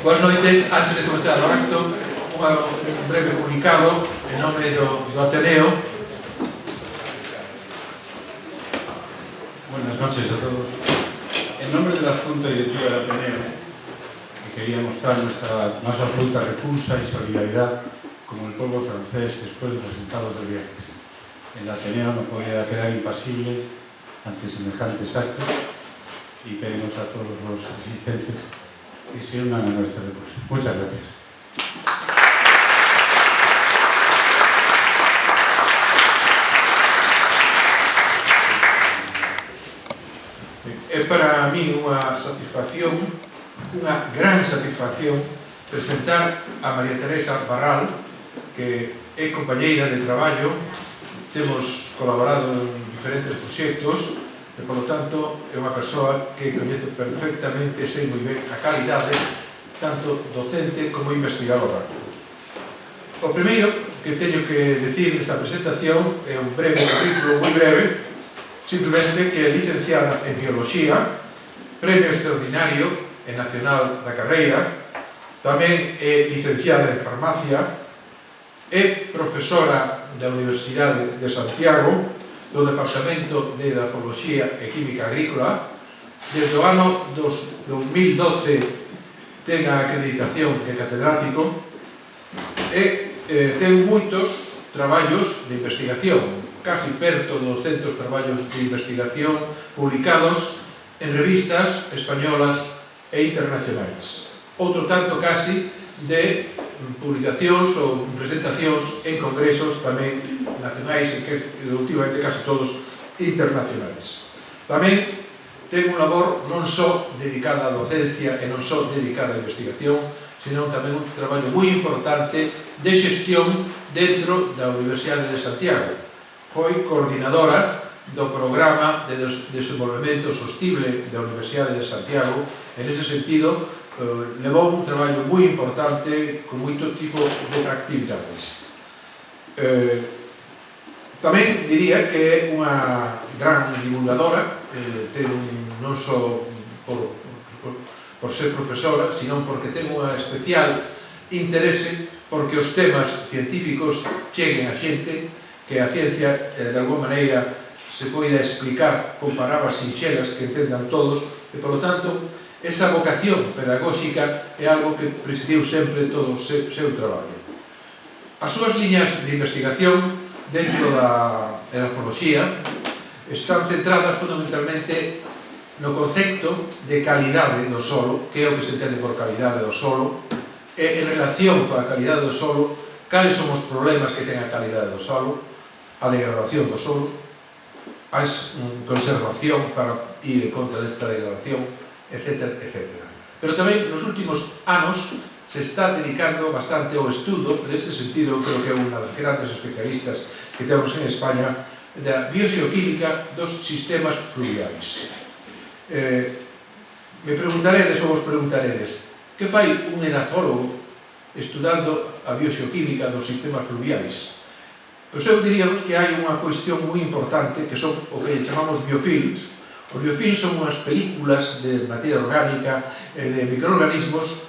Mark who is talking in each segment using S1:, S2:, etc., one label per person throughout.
S1: Boas noites. Antes de comenzar o acto, un breve comunicado en nome do Ateneo.
S2: Buenas noches a todos. En nombre de la Junta Directiva del Ateneo, quería mostrar nuestra más absoluta repulsa y solidaridad como el pueblo francés después de los resultados del viernes. El Ateneo no podía quedar impasible ante semejantes actos y pedimos a todos los asistentes que se unan a nuestra repulsa. Muchas gracias.
S1: É para mí unha satisfacción, unha gran satisfacción, presentar a María Teresa Barral, que é compañeira de traballo. Temos colaborado en diferentes proxectos e, polo tanto, é unha persoa que coñece perfectamente e sei moi ben a calidade tanto docente como investigadora. O primeiro que teño que decir nesta presentación é un breve capítulo moi breve, simplemente que é licenciada en Biología, premio extraordinario e nacional da carreira, tamén é licenciada en Farmacia, é profesora da Universidade de Santiago, do Departamento de Edafoloxía e Química Agrícola. Desde o ano 2012 ten a acreditación de catedrático e ten moitos traballos de investigación, casi perto de 200 traballos de investigación publicados en revistas españolas e internacionais. Outro tanto casi de publicacións ou presentacións en congresos tamén nacionais e que últimamente casi todos internacionais. Tamén ten un labor non só dedicada á docencia e non só dedicada á investigación, sino tamén un traballo moi importante de xestión dentro da Universidade de Santiago. Foi coordinadora do Programa de Desenvolvemento Sostible da Universidade de Santiago. En ese sentido, levou un traballo moi importante con moito tipo de actividades. Tamén diría que é unha gran divulgadora, non só por ser profesora, sino porque ten unha especial interese porque os temas científicos cheguen a xente, que a ciencia, de alguma maneira, se poida explicar con palabras sinxelas que entendan todos, e, polo tanto, esa vocación pedagóxica é algo que presidiu sempre todo o seu traballo. As súas liñas de investigación dentro da edafoloxía están centradas fundamentalmente no concepto de calidade do solo, que é o que se entende por calidade do solo, e en relación coa calidade do solo, cales son os problemas que ten a calidade do solo, a degradación do solo, a conservación para ir en contra desta degradación, etc., etc. Pero tamén nos últimos anos se está dedicando bastante ao estudo, en este sentido creo que é unha das grandes especialistas que temos en España, da bioxeoquímica dos sistemas fluviais. Me preguntaredes ou vos preguntaredes que fai un edafólogo estudando a bioxeoquímica dos sistemas fluviais? Pois eu diríamos que hai unha cuestión moi importante que son o que chamamos biofilms. Os biofilms son unhas películas de materia orgánica e de microorganismos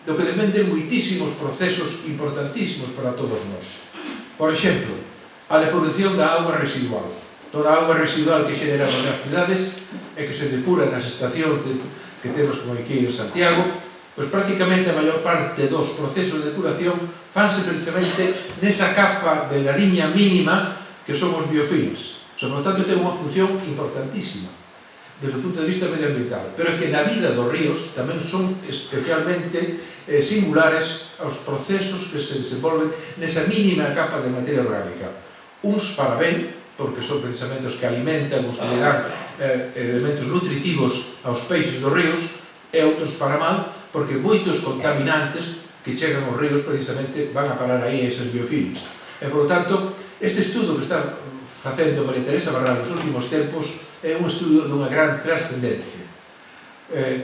S1: do que dependen moitísimos procesos importantísimos para todos nós. Por exemplo, a depuración da auga residual. Toda a auga residual que generamos nas cidades e que se depura nas estacións que temos como aquí en Santiago, pois prácticamente a maior parte dos procesos de depuración fanse precisamente nesa capa de ladiña mínima que son os biofilms. Por tanto, ten unha función importantísima desde o punto de vista medioambiental, pero é que na vida dos ríos tamén son especialmente singulares aos procesos que se desenvolven nesa mínima capa de materia orgánica. Uns para ben, porque son pensamentos que alimentan, os que le dan elementos nutritivos aos peixes dos ríos, e outros para mal, porque moitos contaminantes que chegan aos ríos precisamente van a parar aí a eses biofilms. E, por lo tanto, este estudo que está facendo María Teresa Barral nos últimos tempos é un estudo dunha gran trascendencia.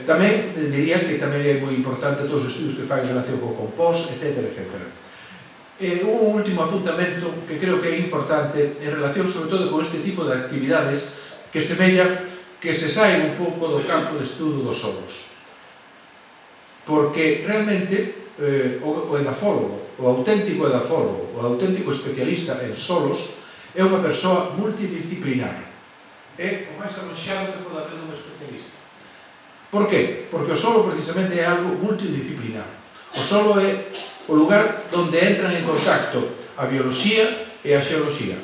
S1: Tamén diría que tamén é moi importante todos os estudos que fai en relación co compost, etc., etc. Un último apuntamento que creo que é importante en relación sobre todo con este tipo de actividades que semellan que se saen un pouco do campo de estudo dos solos. porque realmente o edafólogo, o auténtico edafólogo, o auténtico especialista en solos é unha persoa multidisciplinar. É o máis arroxado que pode haber un especialista. Por qué? Porque o solo precisamente é algo multidisciplinar. O solo é o lugar onde entran en contacto a bioloxía e a xeoloxía.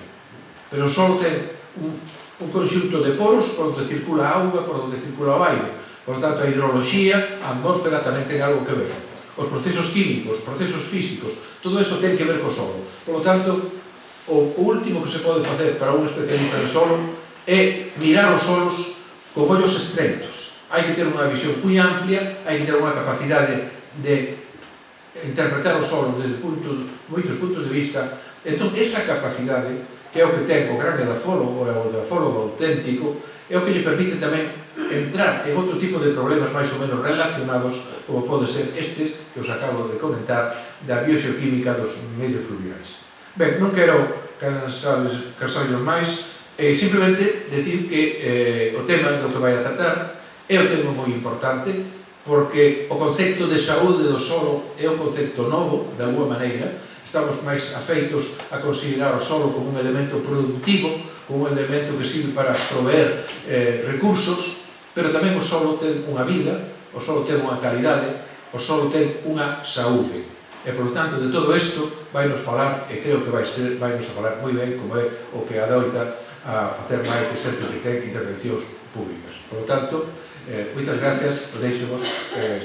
S1: Pero o solo ten un conxunto de poros por onde circula a auga, por onde circula o aire. Por lo tanto, a hidroloxía, a atmósfera tamén ten algo que ver. Os procesos químicos, os procesos físicos, todo eso ten que ver co solo. Por lo tanto, o último que se pode facer para un especialista de solo é mirar os solos con ollos estreitos. Hai que ter unha visión moi amplia, hai que ter unha capacidade de interpretar o solo desde moitos puntos de vista. Entón, esa capacidade, que é o que ten o gran edafólogo, o edafólogo auténtico, é o que lle permite tamén entrar en outro tipo de problemas máis ou menos relacionados, como pode ser estes que os acabo de comentar, da bioxeoquímica dos medios fluviais. Ben, non quero cansarlos máis, simplemente decir que o tema do que vai a tratar é un tema moi importante, porque o concepto de saúde do solo é un concepto novo, de alguma maneira. Estamos máis afeitos a considerar o solo como un elemento productivo, como un elemento que sirve para proveer recursos, pero tamén o solo ten unha vida, o solo ten unha calidade, o solo ten unha saúde. E, por lo tanto, de todo isto vai nos falar, e creo que vai nos falar moi ben, como é o que adoita a facer máis de sempre que ten intervencións públicas. Por lo tanto, moitas gracias, deixemos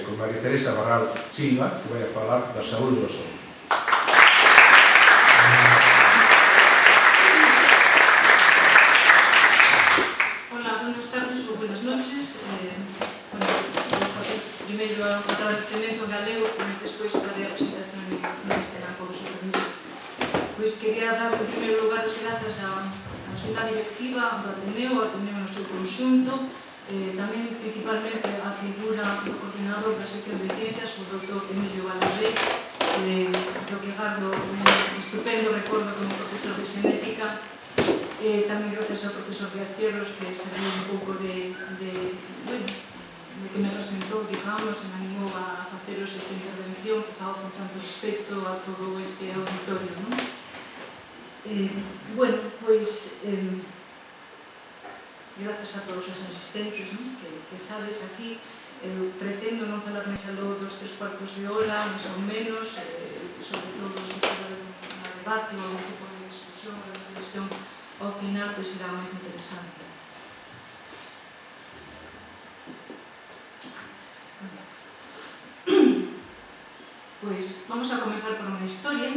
S1: con María Teresa Barral Silva, que vai a falar da saúde do solo.
S3: Hola, buenas tardes ou buenas noches. Primeiro a agradecemento galego, e despois farei a presentación en escena, por o seu permiso. Pois quería dar en primeiro lugar as grazas á Xunta Directiva do Ateneo no seu conxunto, tamén principalmente a figura do coordinador da sección de ciencias, o Dr. Emilio Valadez, do que gardo un estupendo recordo como profesor de xenética. Tamén gracias ao profesor Díaz Fierros, que serviu un pouco de que me presentou, digamos, e me animou a faceros esta intervención que fago con tanto respeto a todo este auditorio, non? Bueno, pois, grazas a todos os asistentes que estades aquí. Pretendo non falar máis aló dos 3/4 de hora, máis ou menos, sobre todo se pode un debate ou algún tipo de discusión ou reflexión, ao final pois será máis interesante. Pois vamos a comenzar por unha historia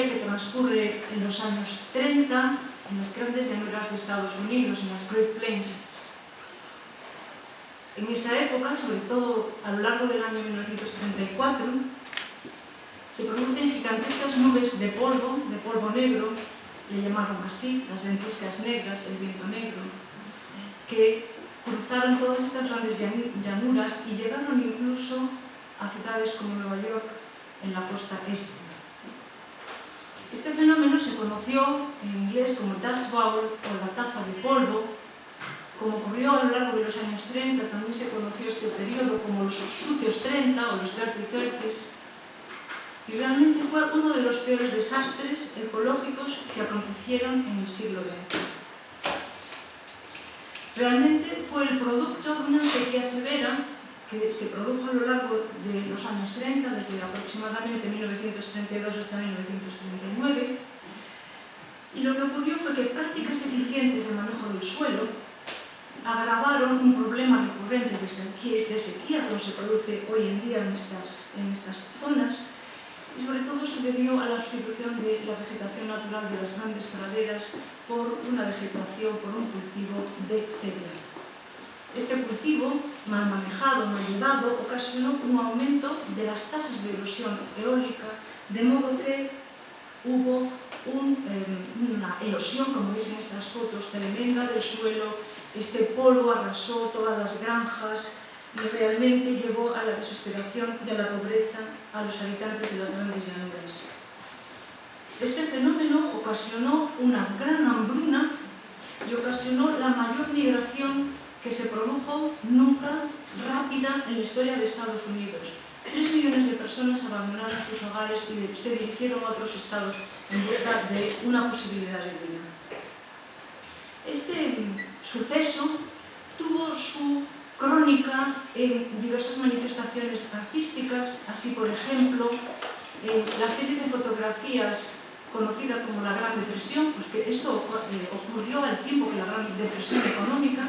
S3: que transcurre en los años 30 en las grandes llanuras de Estados Unidos, en las Great Plains. En esa época, sobre todo a lo largo del año 1934, se producen gigantescas nubes de polvo negro, le llamaron así, las ventiscas negras, el viento negro, que cruzaron todas estas grandes llanuras y llegaron incluso a ciudades como Nueva York, en la costa este. Este fenómeno se conoció en inglés como dust bowl o la taza de polvo. Como ocurrió a lo largo de los años 30, también se conoció este periodo como los sucios 30 o los dirty 30s, y realmente fue uno de los peores desastres ecológicos que acontecieron en el siglo XX. Realmente fue el producto de una sequía severa que se produjo a lo largo de los años 30, desde aproximadamente 1932 hasta 1939, y lo que ocurrió fue que prácticas deficientes de manejo del suelo agravaron un problema recurrente de sequía como se produce hoy en día en estas zonas, y sobre todo se debió a la sustitución de la vegetación natural de las grandes praderas por una vegetación, por un cultivo de cereal. Este cultivo, mal manejado, mal llevado, ocasionó un aumento de las tasas de erosión eólica, de modo que hubo una erosión, como veis en estas fotos, tremenda del suelo. Este polvo arrasó todas las granjas y realmente llevó a la desesperación y a la pobreza a los habitantes de las grandes llanuras. Este fenómeno ocasionó una gran hambruna y ocasionó la mayor migración que se produjo nunca rápida en la historia de Estados Unidos. 3 millones de personas abandonaron sus hogares y se dirigieron a otros estados en busca de una posibilidad de vida. Este suceso tuvo su crónica en diversas manifestaciones artísticas, así por ejemplo, en la serie de fotografías conocida como la Gran Depresión, pues que esto ocurrió al tiempo que la Gran Depresión económica,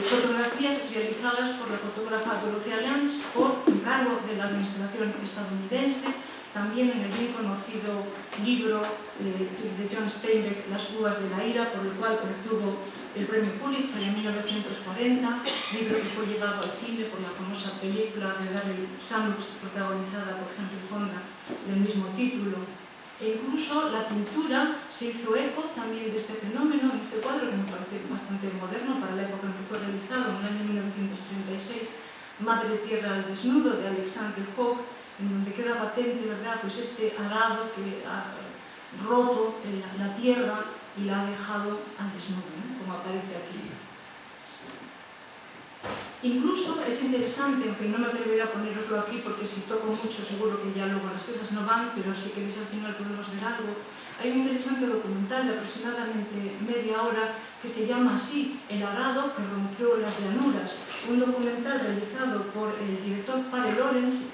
S3: fotografías realizadas por la fotógrafa Dorothea Lange por encargo de la administración estadounidense, también en el bien conocido libro de John Steinbeck, Las uvas de la ira, por el cual obtuvo el premio Pulitzer en 1940, libro que fue llevado al cine por la famosa película de Darryl Zanuck, protagonizada por Henry Fonda, del mismo título. E incluso la pintura se hizo eco también de este fenómeno, en este cuadro que me parece bastante moderno para la época en que fue realizado, en el año 1936, Madre Tierra al desnudo, de Alexander Hogg, en donde queda patente, ¿verdad?, pues este arado que ha roto la tierra y la ha dejado al desnudo, ¿no?, como aparece aquí. Incluso es interesante, aunque no me atreveré a poneroslo aquí porque si toco mucho seguro que ya luego las cosas no van, pero si queréis al final podemos ver algo. Hay un interesante documental de aproximadamente media hora que se llama así, El arado que rompió las llanuras, un documental realizado por el director Pare Lawrence,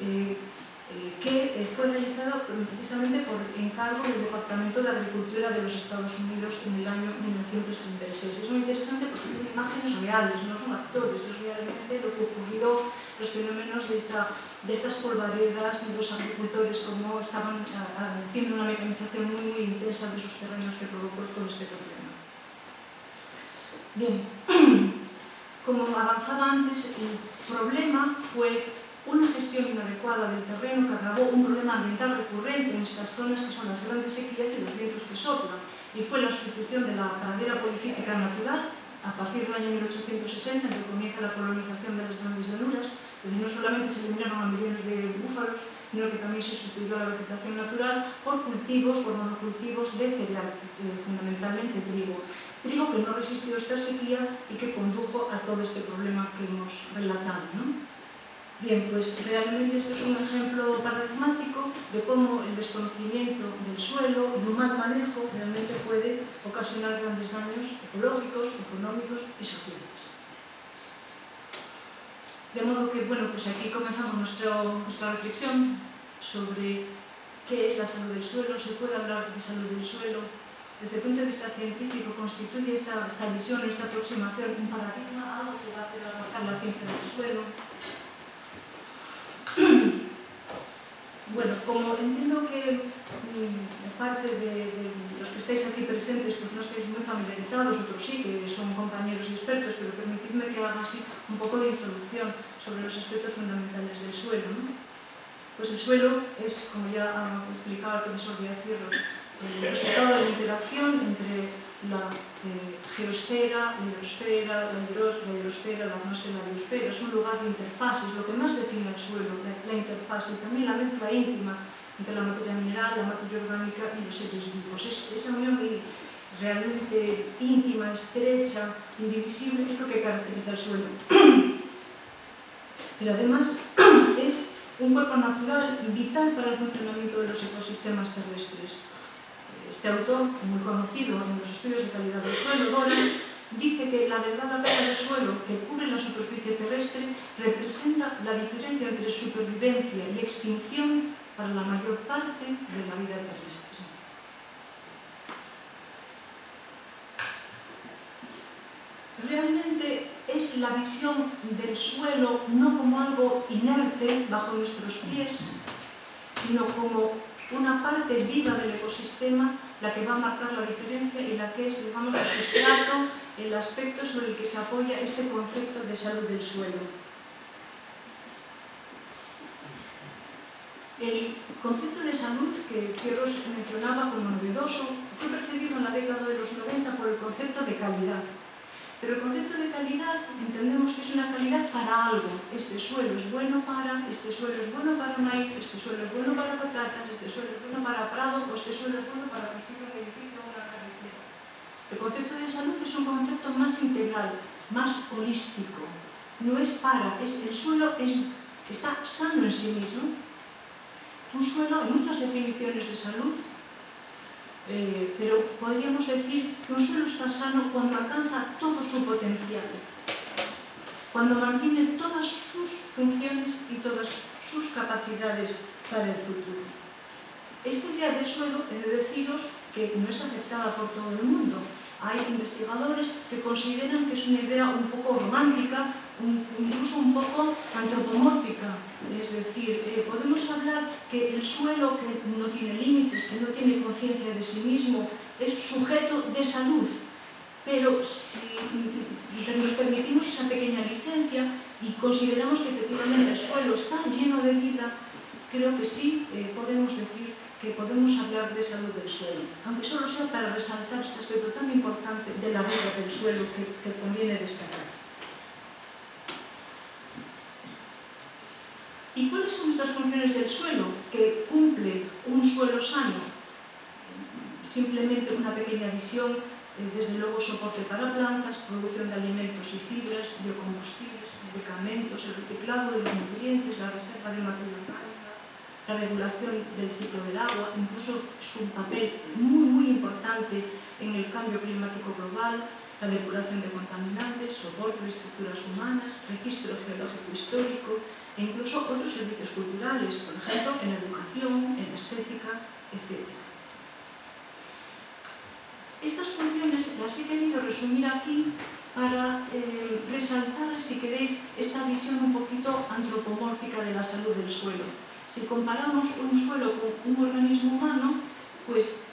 S3: que fue realizado precisamente por encargo del Departamento de Agricultura de los Estados Unidos en el año 1936. Es muy interesante porque tiene imágenes reales, no son actores, es realmente lo que ocurrió, los fenómenos de estas polvaredas, los agricultores como estaban haciendo una mecanización muy intensa de sus terrenos que provocó todo este problema. Bien, como avanzaba antes, el problema fue una gestión inadecuada del terreno que agravó un problema ambiental recurrente en estas zonas que son las grandes sequías y los vientos que soplan, y fue la sustitución de la pradera polifítica natural a partir del año 1860, en que comienza la colonización de las grandes llanuras, donde no solamente se eliminaron a millones de búfalos, sino que también se sustituyó a la vegetación natural por cultivos, por monocultivos de cereal, fundamentalmente trigo. Trigo que no resistió esta sequía y que condujo a todo este problema que hemos relatado, ¿no? Bien, pues realmente esto es un ejemplo paradigmático de cómo el desconocimiento del suelo y un mal manejo realmente puede ocasionar grandes daños ecológicos, económicos y sociales. De modo que, bueno, pues aquí comenzamos nuestra reflexión sobre qué es la salud del suelo. Se puede hablar de salud del suelo. Desde el punto de vista científico, constituye esta visión, esta aproximación, un paradigma, algo que va a hacer avanzar la ciencia del suelo. Bueno, como entiendo que parte de los que estáis aquí presentes pues no estáis muy familiarizados, otros sí, que son compañeros y expertos, pero permitidme que haga así un poco de introducción sobre los aspectos fundamentales del suelo, ¿no? Pues el suelo es, como ya explicaba el profesor Díaz Fierros, el resultado de la interacción entre la geosfera, la hidrosfera, la hidrosfera, la atmósfera, la biosfera. Es un lugar de interfaces, lo que más define el suelo, la interfaz, y también la mezcla íntima entre la materia mineral, la materia orgánica y los seres vivos. Esa unión realmente íntima, estrecha, indivisible, es lo que caracteriza el suelo. Pero además es un cuerpo natural vital para el funcionamiento de los ecosistemas terrestres. Este autor, muy conocido en los estudios de calidad del suelo, Doran, dice que la delgada capa del suelo que cubre la superficie terrestre representa la diferencia entre supervivencia y extinción para la mayor parte de la vida terrestre. Realmente es la visión del suelo no como algo inerte bajo nuestros pies, sino como una parte viva del ecosistema la que va a marcar la diferencia y la que es, digamos, el sustrato, el aspecto sobre el que se apoya este concepto de salud del suelo. El concepto de salud que Fierros mencionaba como novedoso fue precedido en la década de los 90 por el concepto de calidad. Pero el concepto de calidad entendemos que es una calidad para algo. Este suelo es bueno para maíz, este suelo es bueno para patatas, este suelo es bueno para prado, o este suelo es bueno para construir un edificio o una carretera. El concepto de salud es un concepto más integral, más holístico. No es el suelo está sano en sí mismo. Un suelo, hay muchas definiciones de salud, pero podríamos decir que un suelo está sano cuando alcanza todo su potencial, cuando mantiene todas sus funciones y todas sus capacidades para el futuro. Esta idea del suelo, he de deciros que no es aceptada por todo el mundo. Hay investigadores que consideran que es una idea un poco romántica, incluso un poco antropomórfica. Es decir, podemos hablar que el suelo que no tiene límites, que no tiene conciencia de sí mismo, es sujeto de salud. Pero si nos permitimos esa pequeña licencia y consideramos que efectivamente el suelo está lleno de vida, creo que sí podemos decir que podemos hablar de salud del suelo, aunque solo sea para resaltar este aspecto tan importante de la vida del suelo que conviene destacar. ¿Y cuáles son estas funciones del suelo que cumple un suelo sano? Simplemente una pequeña visión, desde luego soporte para plantas, producción de alimentos y fibras, biocombustibles, medicamentos, el reciclado de los nutrientes, la reserva de materia orgánica, la regulación del ciclo del agua, incluso es un papel muy importante en el cambio climático global, la depuración de contaminantes, soporte de estructuras humanas, registro geológico histórico e incluso otros servicios culturales, por ejemplo, en la educación, en la estética, etc. Estas funciones las he querido resumir aquí para resaltar, si queréis, esta visión un poquito antropomórfica de la salud del suelo. Si comparamos un suelo con un organismo humano, pues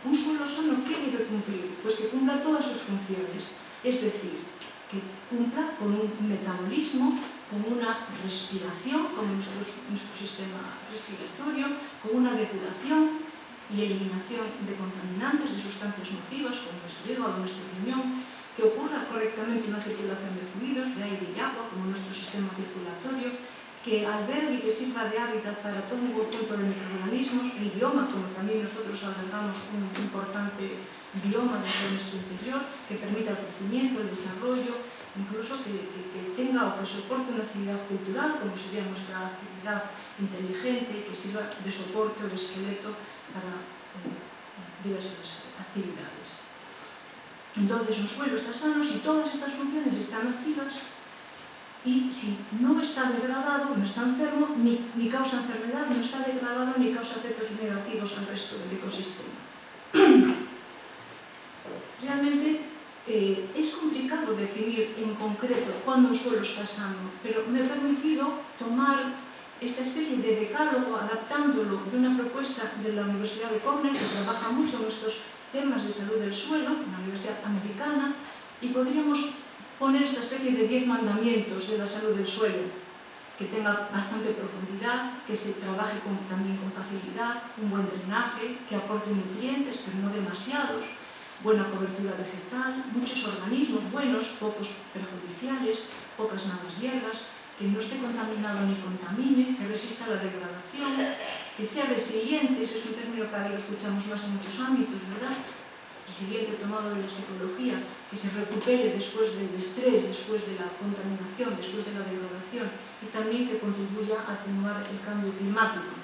S3: un suelo sano, ¿qué debe cumplir? Pues que cumpla todas sus funciones. Es decir, que cumpla con un metabolismo, con una respiración, con nuestro sistema respiratorio, con una depuración y eliminación de contaminantes, de sustancias nocivas, como nuestro hígado, nuestro riñón, que ocurra correctamente una circulación de fluidos, de aire y agua, como nuestro sistema circulatorio, que albergue y que sirva de hábitat para todo un conjunto de microorganismos, el bioma, como también nosotros albergamos un importante bioma dentro de nuestro interior, que permita el crecimiento, el desarrollo, incluso que tenga o que soporte una actividad cultural, como sería nuestra actividad inteligente, que sirva de soporte o de esqueleto para diversas actividades. Entonces, un suelo está sano si todas estas funciones están activas y si no está degradado, no está enfermo, ni causa enfermedad, no está degradado ni causa efectos negativos al resto del ecosistema. Realmente es complicado definir en concreto cuándo un suelo está sano, pero me he permitido tomar esta especie de decálogo, adaptándolo de una propuesta de la Universidad de Cornell, que trabaja mucho en estos temas de salud del suelo, una universidad americana, y podríamos poner esta especie de 10 mandamientos de la salud del suelo, que tenga bastante profundidad, que se trabaje también con facilidad, un buen drenaje, que aporte nutrientes, pero no demasiados, buena cobertura vegetal, muchos organismos buenos, pocos perjudiciales, pocas malas hierbas, que no esté contaminado ni contamine, que resista la degradación, que sea resiliente, ese es un término que ahora lo escuchamos más en muchos ámbitos, ¿verdad? Resiliente tomado de la psicología, que se recupere después del estrés, después de la contaminación, después de la degradación, y también que contribuya a atenuar el cambio climático.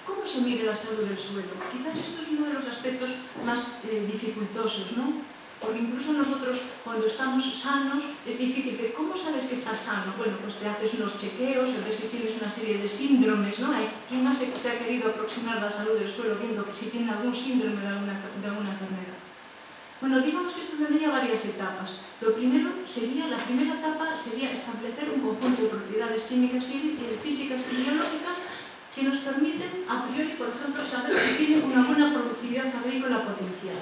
S3: ¿Cómo se mide la salud del suelo? Quizás esto es uno de los aspectos más dificultosos, ¿no? Porque incluso nosotros, cuando estamos sanos, es difícil. ¿Cómo sabes que estás sano? Bueno, pues te haces unos chequeos, a ver si tienes una serie de síndromes, ¿no? ¿Quién más se ha querido aproximar a la salud del suelo viendo que si tiene algún síndrome de alguna enfermedad? Bueno, digamos que esto tendría varias etapas. La primera etapa sería establecer un conjunto de propiedades químicas y físicas y biológicas que nos permiten, a priori, por ejemplo, saber si tiene una buena productividad agrícola potencial.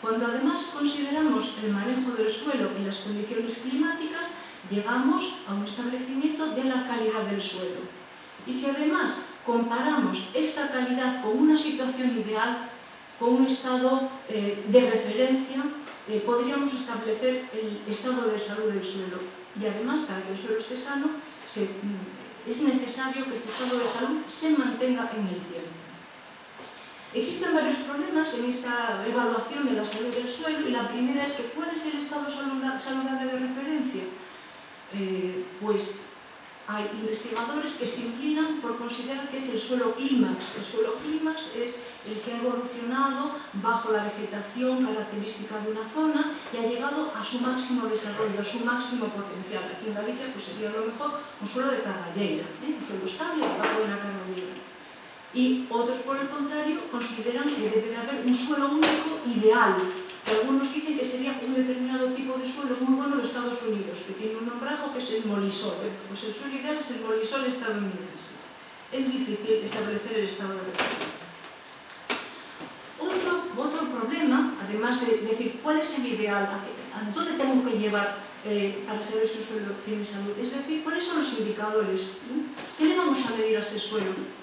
S3: Cuando además consideramos el manejo del suelo y las condiciones climáticas, llegamos a un establecimiento de la calidad del suelo. Y si además comparamos esta calidad con una situación ideal, con un estado de referencia, podríamos establecer el estado de salud del suelo. Y además, para que el suelo esté sano, es necesario que este estado de salud se mantenga en el tiempo. Existen varios problemas en esta evaluación de la salud del suelo y la primera es que ¿cuál es el estado saludable de referencia? Pues hay investigadores que se inclinan por considerar que es el suelo clímax. El suelo clímax es el que ha evolucionado bajo la vegetación característica de una zona y ha llegado a su máximo desarrollo, a su máximo potencial. Aquí en Galicia pues, sería a lo mejor un suelo de carballeira, un suelo estable debajo de una carballeira. Y otros, por el contrario, consideran que debe de haber un suelo único ideal, que algunos dicen que sería un determinado tipo de suelos muy bueno de Estados Unidos, que tiene un nombrajo que es el molisol. Pues el suelo ideal es el molisol estadounidense. Es difícil establecer el estado de referencia. Otro problema, además de decir cuál es el ideal, a dónde tengo que llevar para saber si un suelo tiene salud, es decir, cuáles son los indicadores, ¿qué le vamos a medir a ese suelo?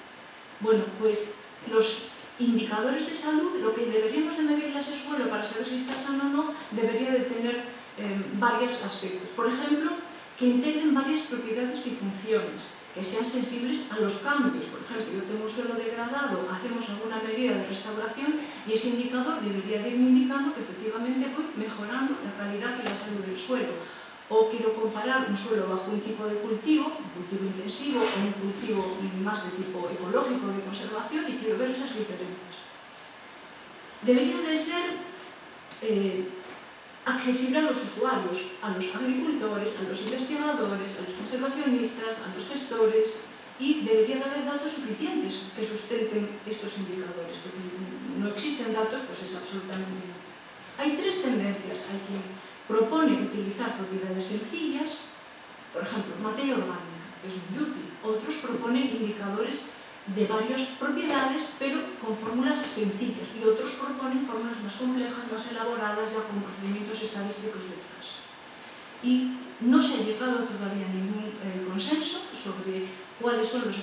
S3: Bueno, pues los indicadores de salud, lo que deberíamos de medirle a ese suelo para saber si está sano o no, debería de tener varios aspectos. Por ejemplo, que integren varias propiedades y funciones, que sean sensibles a los cambios. Por ejemplo, yo tengo un suelo degradado, hacemos alguna medida de restauración y ese indicador debería de irme indicando que efectivamente voy mejorando la calidad y la salud del suelo. O quiero comparar un suelo bajo un tipo de cultivo, un cultivo intensivo o un cultivo más de tipo ecológico de conservación y quiero ver esas diferencias. Debería de ser accesible a los usuarios, a los agricultores, a los investigadores, a los conservacionistas, a los gestores y debería de haber datos suficientes que sustenten estos indicadores, porque si no existen datos, pues es absolutamente inútil. Hay tres tendencias. Hay quien propone utilizar propiedades sencillas, por ejemplo, materia orgánica, que es muy útil. Otros proponen indicadores de varias propiedades, pero con fórmulas sencillas. Y otros proponen fórmulas más complejas, más elaboradas, ya con procedimientos estadísticos detrás. Y no se ha llegado todavía a ningún consenso sobre cuáles son los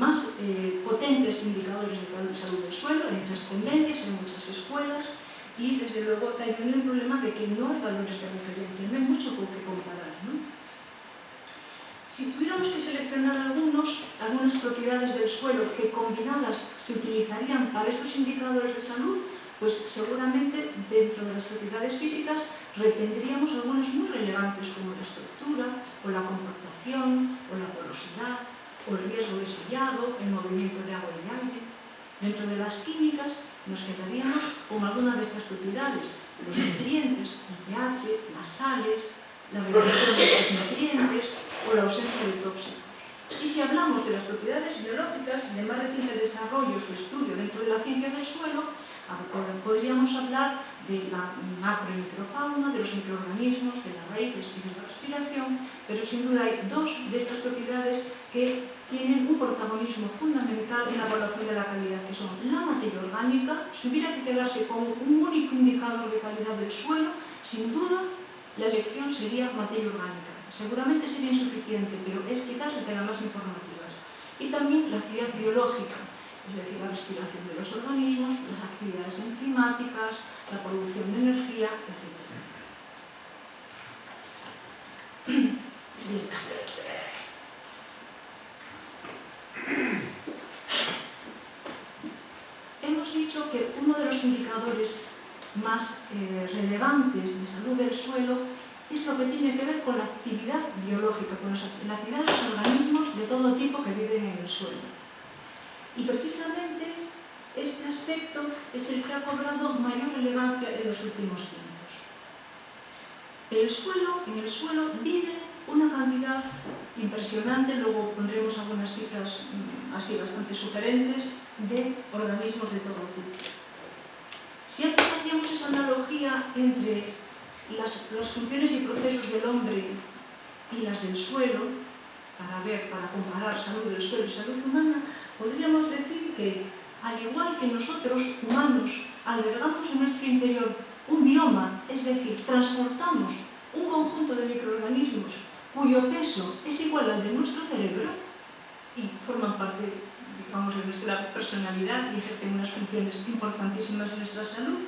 S3: más potentes indicadores de salud del suelo. Hay muchas tendencias, en muchas escuelas. Y, desde luego, también hay un problema de que no hay valores de referencia, no hay mucho con que comparar, ¿no? Si tuviéramos que seleccionar algunas propiedades del suelo que combinadas se utilizarían para estos indicadores de salud, pues seguramente dentro de las propiedades físicas retendríamos algunas muy relevantes como la estructura, o la compactación, o la porosidad, o el riesgo de sellado, el movimiento de agua y de aire. Dentro de las químicas nos quedaríamos con algunas de estas propiedades, los nutrientes, el pH, las sales, la regulación de estos nutrientes o la ausencia de tóxicos. Y si hablamos de las propiedades biológicas de más reciente desarrollo, su estudio dentro de la ciencia del suelo, podríamos hablar de la macro y microfauna, de los microorganismos, de las raíces y de la respiración, pero sin duda hay dos de estas propiedades que tienen un protagonismo fundamental en la evaluación de la calidad, que son la materia orgánica. Si hubiera que quedarse con un único indicador de calidad del suelo, sin duda la elección sería materia orgánica. Seguramente sería insuficiente, pero es quizás la que da más informativas. Y también la actividad biológica, es decir, la respiración de los organismos, las actividades enzimáticas, la producción de energía, etc. Bien. Hemos dicho que uno de los indicadores más relevantes de salud del suelo es lo que tiene que ver con la actividad biológica, con la actividad de los organismos de todo tipo que viven en el suelo. Y precisamente este aspecto es el que ha cobrado mayor relevancia en los últimos tiempos. En el suelo vive una cantidad impresionante, luego pondremos algunas cifras así bastante sugerentes, de organismos de todo tipo. Si antes hacíamos esa analogía entre las funciones y procesos del hombre y las del suelo, para comparar salud del suelo y salud humana, podríamos decir que, al igual que nosotros, humanos, albergamos en nuestro interior un bioma, es decir, transportamos un conjunto de microorganismos cuyo peso es igual al de nuestro cerebro y forman parte, digamos, de nuestra personalidad y ejercen unas funciones importantísimas en nuestra salud.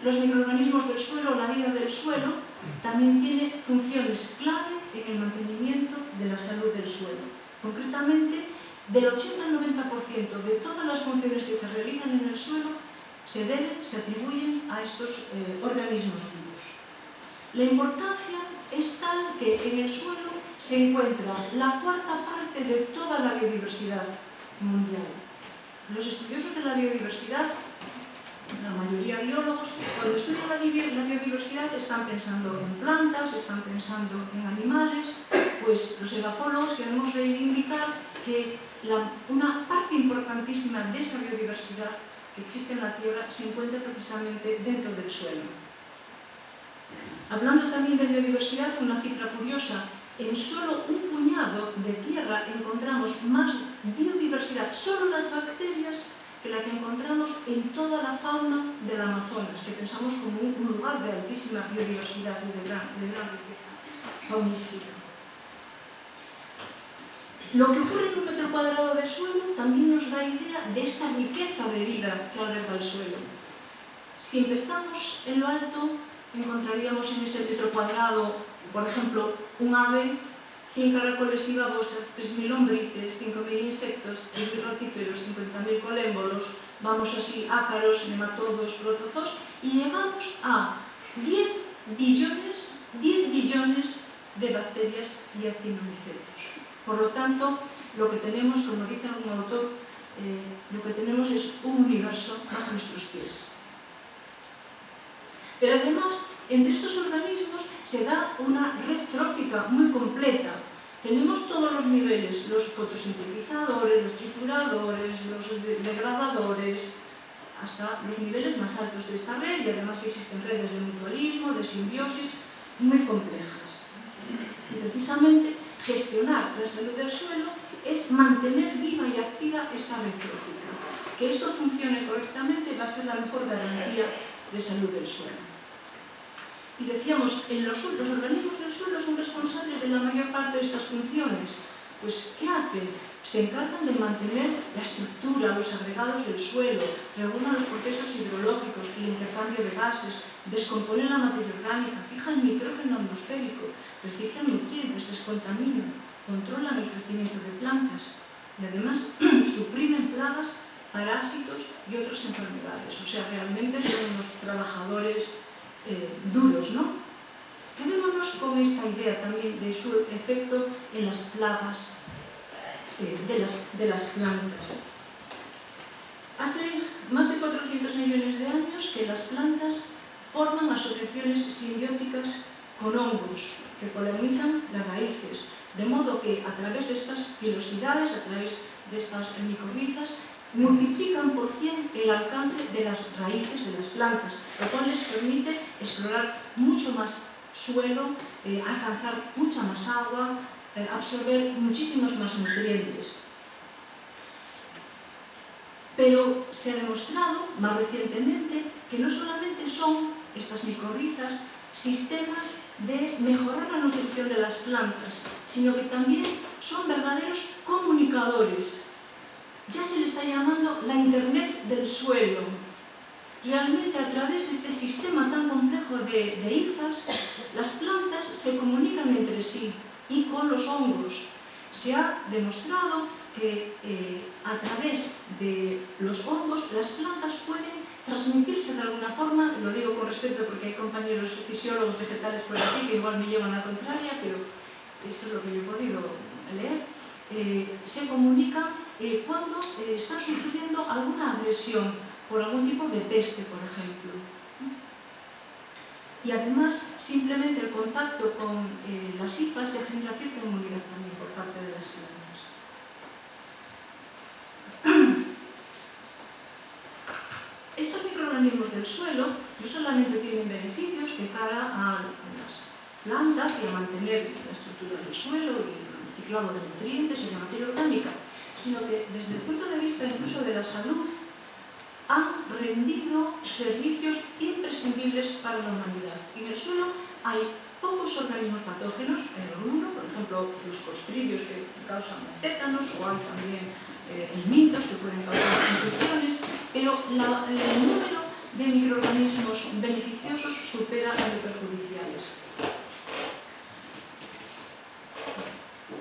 S3: Los microorganismos del suelo, la vida del suelo, también tiene funciones clave en el mantenimiento de la salud del suelo. Concretamente, del 80 al 90% de todas las funciones que se realizan en el suelo se atribuyen a estos organismos vivos. La importancia es tal que en el suelo se encuentra la cuarta parte de toda la biodiversidad mundial. Los estudiosos de la biodiversidad, la mayoría biólogos, cuando estudian la biodiversidad están pensando en plantas, están pensando en animales, pues los edafólogos queremos reivindicar que una parte importantísima de esa biodiversidad que existe en la Tierra se encuentra precisamente dentro del suelo. Hablando también de biodiversidad, una cifra curiosa: en solo un puñado de tierra encontramos más biodiversidad, solo las bacterias, que la que encontramos en toda la fauna del Amazonas, que pensamos como un lugar de altísima biodiversidad y de gran riqueza faunística. Lo que ocurre en un metro cuadrado de suelo también nos da idea de esta riqueza de vida que alberga el suelo. Si empezamos en lo alto, encontraríamos en ese metro cuadrado, por ejemplo, un ave, 100 caracoles y babos, 3.000 lombrices, 5.000 insectos, 10.000 rotíferos, 50.000 colémbolos, vamos así, ácaros, nematodos, protozoos, y llegamos a 10 billones de bacterias y actinomycetos. Por lo tanto, lo que tenemos, como dice un autor, lo que tenemos es un universo bajo nuestros pies. Pero además, entre estos organismos se da una red trófica muy completa. Tenemos todos los niveles, los fotosintetizadores, los trituradores, los degradadores, hasta los niveles más altos de esta red, y además existen redes de mutualismo, de simbiosis, muy complejas. Y precisamente gestionar la salud del suelo es mantener viva y activa esta red trófica. Que esto funcione correctamente va a ser la mejor garantía de salud del suelo. Y decíamos, los organismos del suelo son responsables de la mayor parte de estas funciones. Pues, ¿qué hacen? Se encargan de mantener la estructura, los agregados del suelo, regulan los procesos hidrológicos, el intercambio de gases, descomponen la materia orgánica, fijan nitrógeno atmosférico, reciclan nutrientes, descontaminan, controlan el crecimiento de plantas y además suprimen plagas, parásitos y otras enfermedades. O sea, realmente son unos trabajadores duros, ¿no? Quedémonos con esta idea también de su efecto en las plagas de las plantas. Hace más de 400 millones de años que las plantas forman asociaciones simbióticas con hongos que polinizan las raíces, de modo que a través de estas pilosidades, a través de estas micorrizas, multiplican por 100 el alcance de las raíces de las plantas, lo cual les permite explorar mucho más suelo, alcanzar mucha más agua, absorber muchísimos más nutrientes. Pero se ha demostrado más recientemente que no solamente son estas micorrizas sistemas de mejorar la nutrición de las plantas, sino que también son verdaderos comunicadores. Ya se le está llamando la Internet del suelo. Realmente, a través de este sistema tan complejo de hifas, las plantas se comunican entre sí y con los hongos. Se ha demostrado que a través de los hongos las plantas pueden transmitirse de alguna forma, lo digo con respeto porque hay compañeros fisiólogos vegetales por aquí que igual me llevan a la contraria, pero esto es lo que yo he podido leer. Se comunican cuando está sufriendo alguna agresión por algún tipo de peste, por ejemplo. Y además, simplemente el contacto con las hifas ya genera cierta inmunidad también por parte de las plantas. Estos microorganismos del suelo no solamente tienen beneficios de cara a las plantas y a mantener la estructura del suelo y el reciclado de nutrientes y de materia orgánica, sino que desde el punto de vista incluso de la salud han rendido servicios imprescindibles para la humanidad. En el suelo hay pocos organismos patógenos, en el mundo, por ejemplo, los clostridios que causan tétanos, o hay también helmintos que pueden causar infecciones, pero el número de microorganismos beneficiosos supera a los perjudiciales.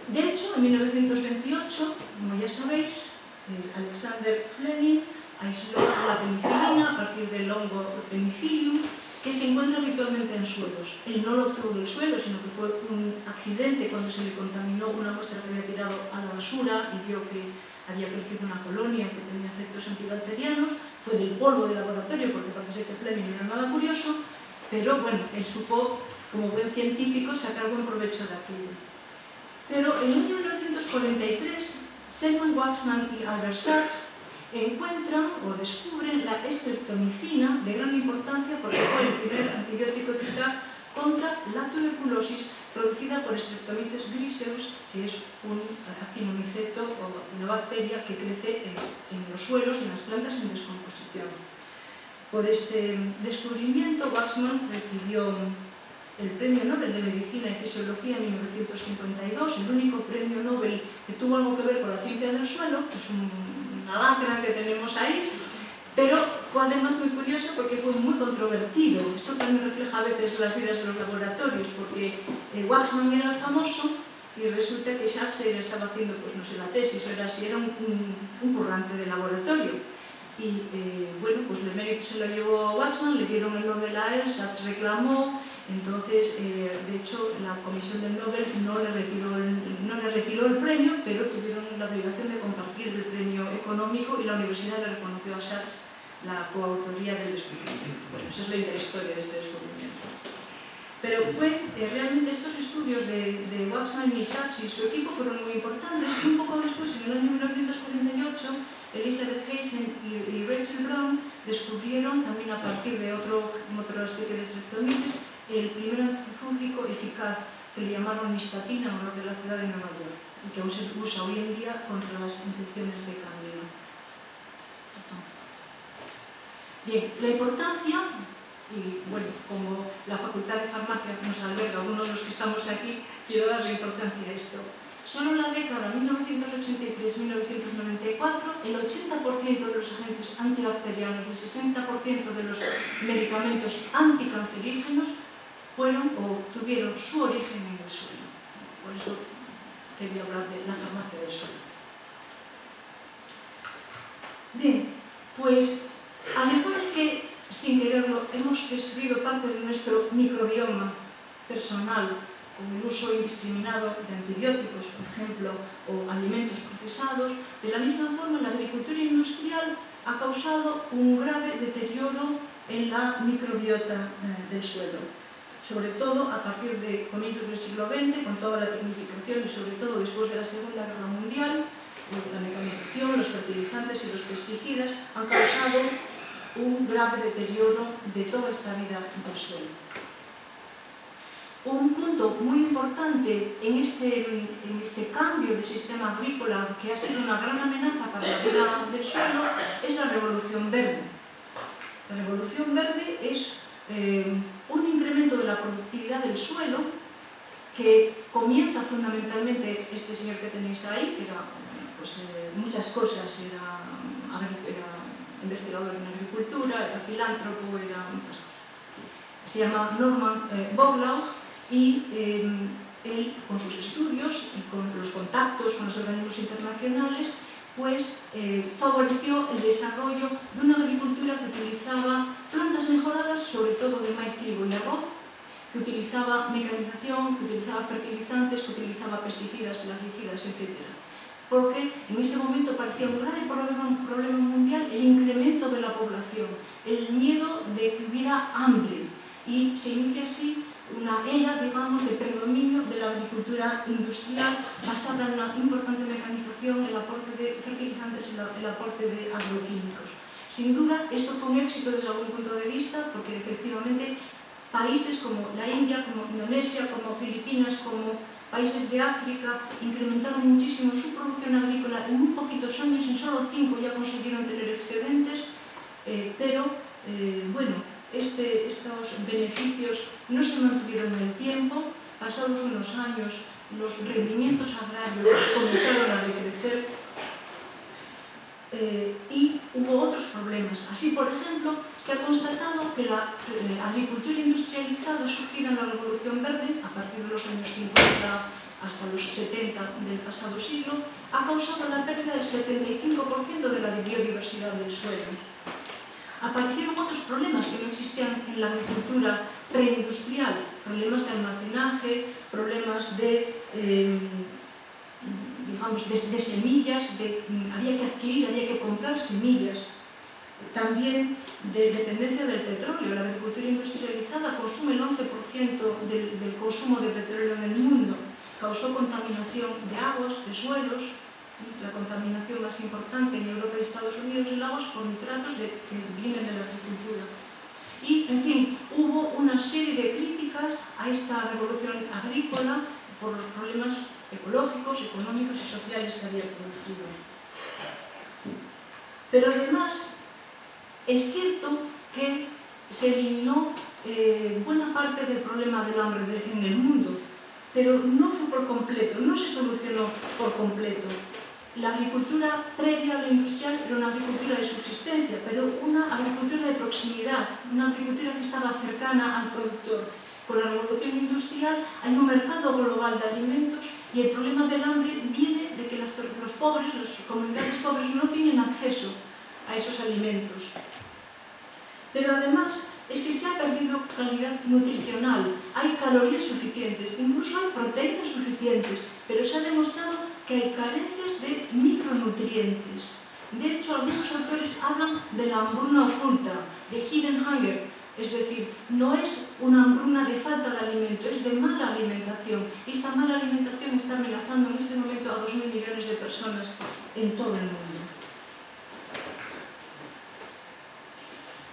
S3: De hecho, en 1928, como ya sabéis, Alexander Fleming aisló la penicilina a partir del hongo Penicillium, que se encuentra habitualmente en suelos. Él no lo obtuvo del suelo, sino que fue un accidente cuando se le contaminó una muestra que había tirado a la basura y vio que había crecido una colonia que tenía efectos antibacterianos. Fue del polvo de laboratorio, porque parece que Fleming no era nada curioso, pero bueno, él supo, como buen científico, sacar buen provecho de aquello. Pero en 1943, Selman Waxman y Albert Sachs encuentran o descubren la streptomicina, de gran importancia porque fue el primer antibiótico eficaz contra la tuberculosis producida por Streptomyces griseus, que es un actinomiceto o una bacteria que crece en los suelos y en las plantas en descomposición. Por este descubrimiento, Waxman recibió el Premio Nobel de Medicina y Fisiología en 1952, el único premio Nobel que tuvo algo que ver con la ciencia del suelo, que es una lacra que tenemos ahí, pero fue además muy curioso porque fue muy controvertido. Esto también refleja a veces las vidas de los laboratorios, porque Waxman era el famoso y resulta que Schatz estaba haciendo, pues no sé, la tesis, o era así, era un currante de laboratorio. Y bueno, pues el mérito se lo llevó Waxman, le dieron el Nobel a él, Schatz reclamó. Entonces, de hecho, la comisión del Nobel no le retiró el premio, pero tuvieron la obligación de compartir el premio económico y la universidad le reconoció a Schatz la coautoría del descubrimiento. Bueno, esa es la intrahistoria de este descubrimiento. Pero realmente estos estudios de Waxman y Schatz y su equipo fueron muy importantes, y un poco después, en el año 1948, Elizabeth Hazen y Rachel Brown descubrieron, también a partir de otra especie de Streptomyces, el primer antifúngico eficaz que le llamaron nistatina en honor de la ciudad de Nueva York y que aún se usa hoy en día contra las infecciones de cándida. Bien, la importancia, y bueno, como la Facultad de Farmacia nos alberga, algunos de los que estamos aquí, quiero darle importancia a esto. Solo en la década 1983-1994, el 80% de los agentes antibacterianos, el 60% de los medicamentos anticancerígenos fueron o tuvieron su origen en el suelo. Por eso quería hablar de la farmacia del suelo. Bien, pues al igual que sin quererlo hemos destruido parte de nuestro microbioma personal con el uso indiscriminado de antibióticos, por ejemplo, o alimentos procesados, de la misma forma la agricultura industrial ha causado un grave deterioro en la microbiota del suelo. Sobre todo a partir de comienzos del siglo XX, con toda la tecnificación y sobre todo después de la Segunda Guerra Mundial, la mecanización, los fertilizantes y los pesticidas han causado un grave deterioro de toda esta vida del suelo. Un punto muy importante en este cambio del sistema agrícola, que ha sido una gran amenaza para la vida del suelo, es la Revolución Verde. La Revolución Verde es un incremento de la productividad del suelo que comienza fundamentalmente este señor que tenéis ahí, que era pues, muchas cosas, era investigador en agricultura, era filántropo, era muchas cosas. Se llama Norman Borlaug y él, con sus estudios y con los contactos con los organismos internacionales, pues favoreció el desarrollo de una agricultura que utilizaba plantas mejoradas, sobre todo de maíz, trigo y arroz, que utilizaba mecanización, que utilizaba fertilizantes, que utilizaba pesticidas, plaguicidas, etc. Porque en ese momento parecía un grave problema mundial el incremento de la población, el miedo de que hubiera hambre, y se inicia así una era, digamos, de predominio de la agricultura industrial basada en una importante mecanización, el aporte de fertilizantes y el aporte de agroquímicos. Sin duda, esto fue un éxito desde algún punto de vista, porque efectivamente países como la India, como Indonesia, como Filipinas, como países de África incrementaron muchísimo su producción agrícola en muy poquitos años, en solo 5 ya consiguieron tener excedentes, pero bueno, estos beneficios no se mantuvieron en el tiempo. Pasados unos años, los rendimientos agrarios comenzaron a decrecer y hubo otros problemas. Así, por ejemplo, se ha constatado que la agricultura industrializada surgida en la Revolución Verde, a partir de los años 50 hasta los 70 del pasado siglo, ha causado la pérdida del 75% de la biodiversidad del suelo. Aparecieron otros problemas que no existían en la agricultura preindustrial, problemas de almacenaje, problemas de, de semillas, había que adquirir, había que comprar semillas. También de dependencia del petróleo. La agricultura industrializada consume el 11% del consumo de petróleo en el mundo. Causó contaminación de aguas, de suelos. La contaminación más importante en Europa y Estados Unidos es el agua por nitratos que vienen de la agricultura. Y, en fin, hubo una serie de críticas a esta revolución agrícola por los problemas ecológicos, económicos y sociales que había producido. Pero además, es cierto que se eliminó buena parte del problema del hambre en el mundo, pero no fue por completo, no se solucionó por completo. La agricultura previa a la industrial era una agricultura de subsistencia, pero una agricultura de proximidad, una agricultura que estaba cercana al productor. Con la revolución industrial hay un mercado global de alimentos y el problema del hambre viene de que los pobres, las comunidades pobres, no tienen acceso a esos alimentos. Pero además es que se ha perdido calidad nutricional, hay calorías suficientes, incluso hay proteínas suficientes, pero se ha demostrado que hay carencias de micronutrientes. De hecho, algunos autores hablan de la hambruna oculta, de hidden hunger, es decir, no es una hambruna de falta de alimento, es de mala alimentación. Y esta mala alimentación está amenazando en este momento a 2.000 millones de personas en todo el mundo.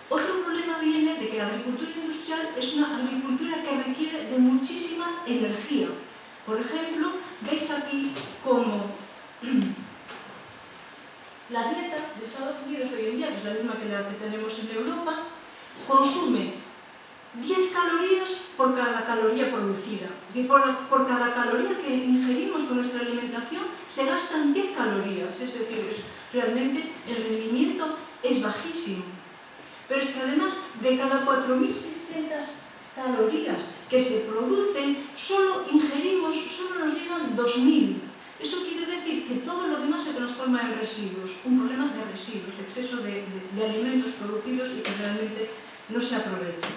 S3: Otro problema viene de que la agricultura industrial es una agricultura que requiere de muchísima energía. Por ejemplo, veis aquí cómo la dieta de Estados Unidos hoy en día, que es la misma que la que tenemos en Europa, consume 10 calorías por cada caloría producida. Y por cada caloría que ingerimos con nuestra alimentación se gastan 10 calorías. Es decir, realmente el rendimiento es bajísimo. Pero es que además de cada 4.600 calorías que se producen, solo nos llegan 2.000. Eso quiere decir que todo lo demás se transforma en residuos, un problema de residuos, de exceso de alimentos producidos y que realmente no se aprovechan.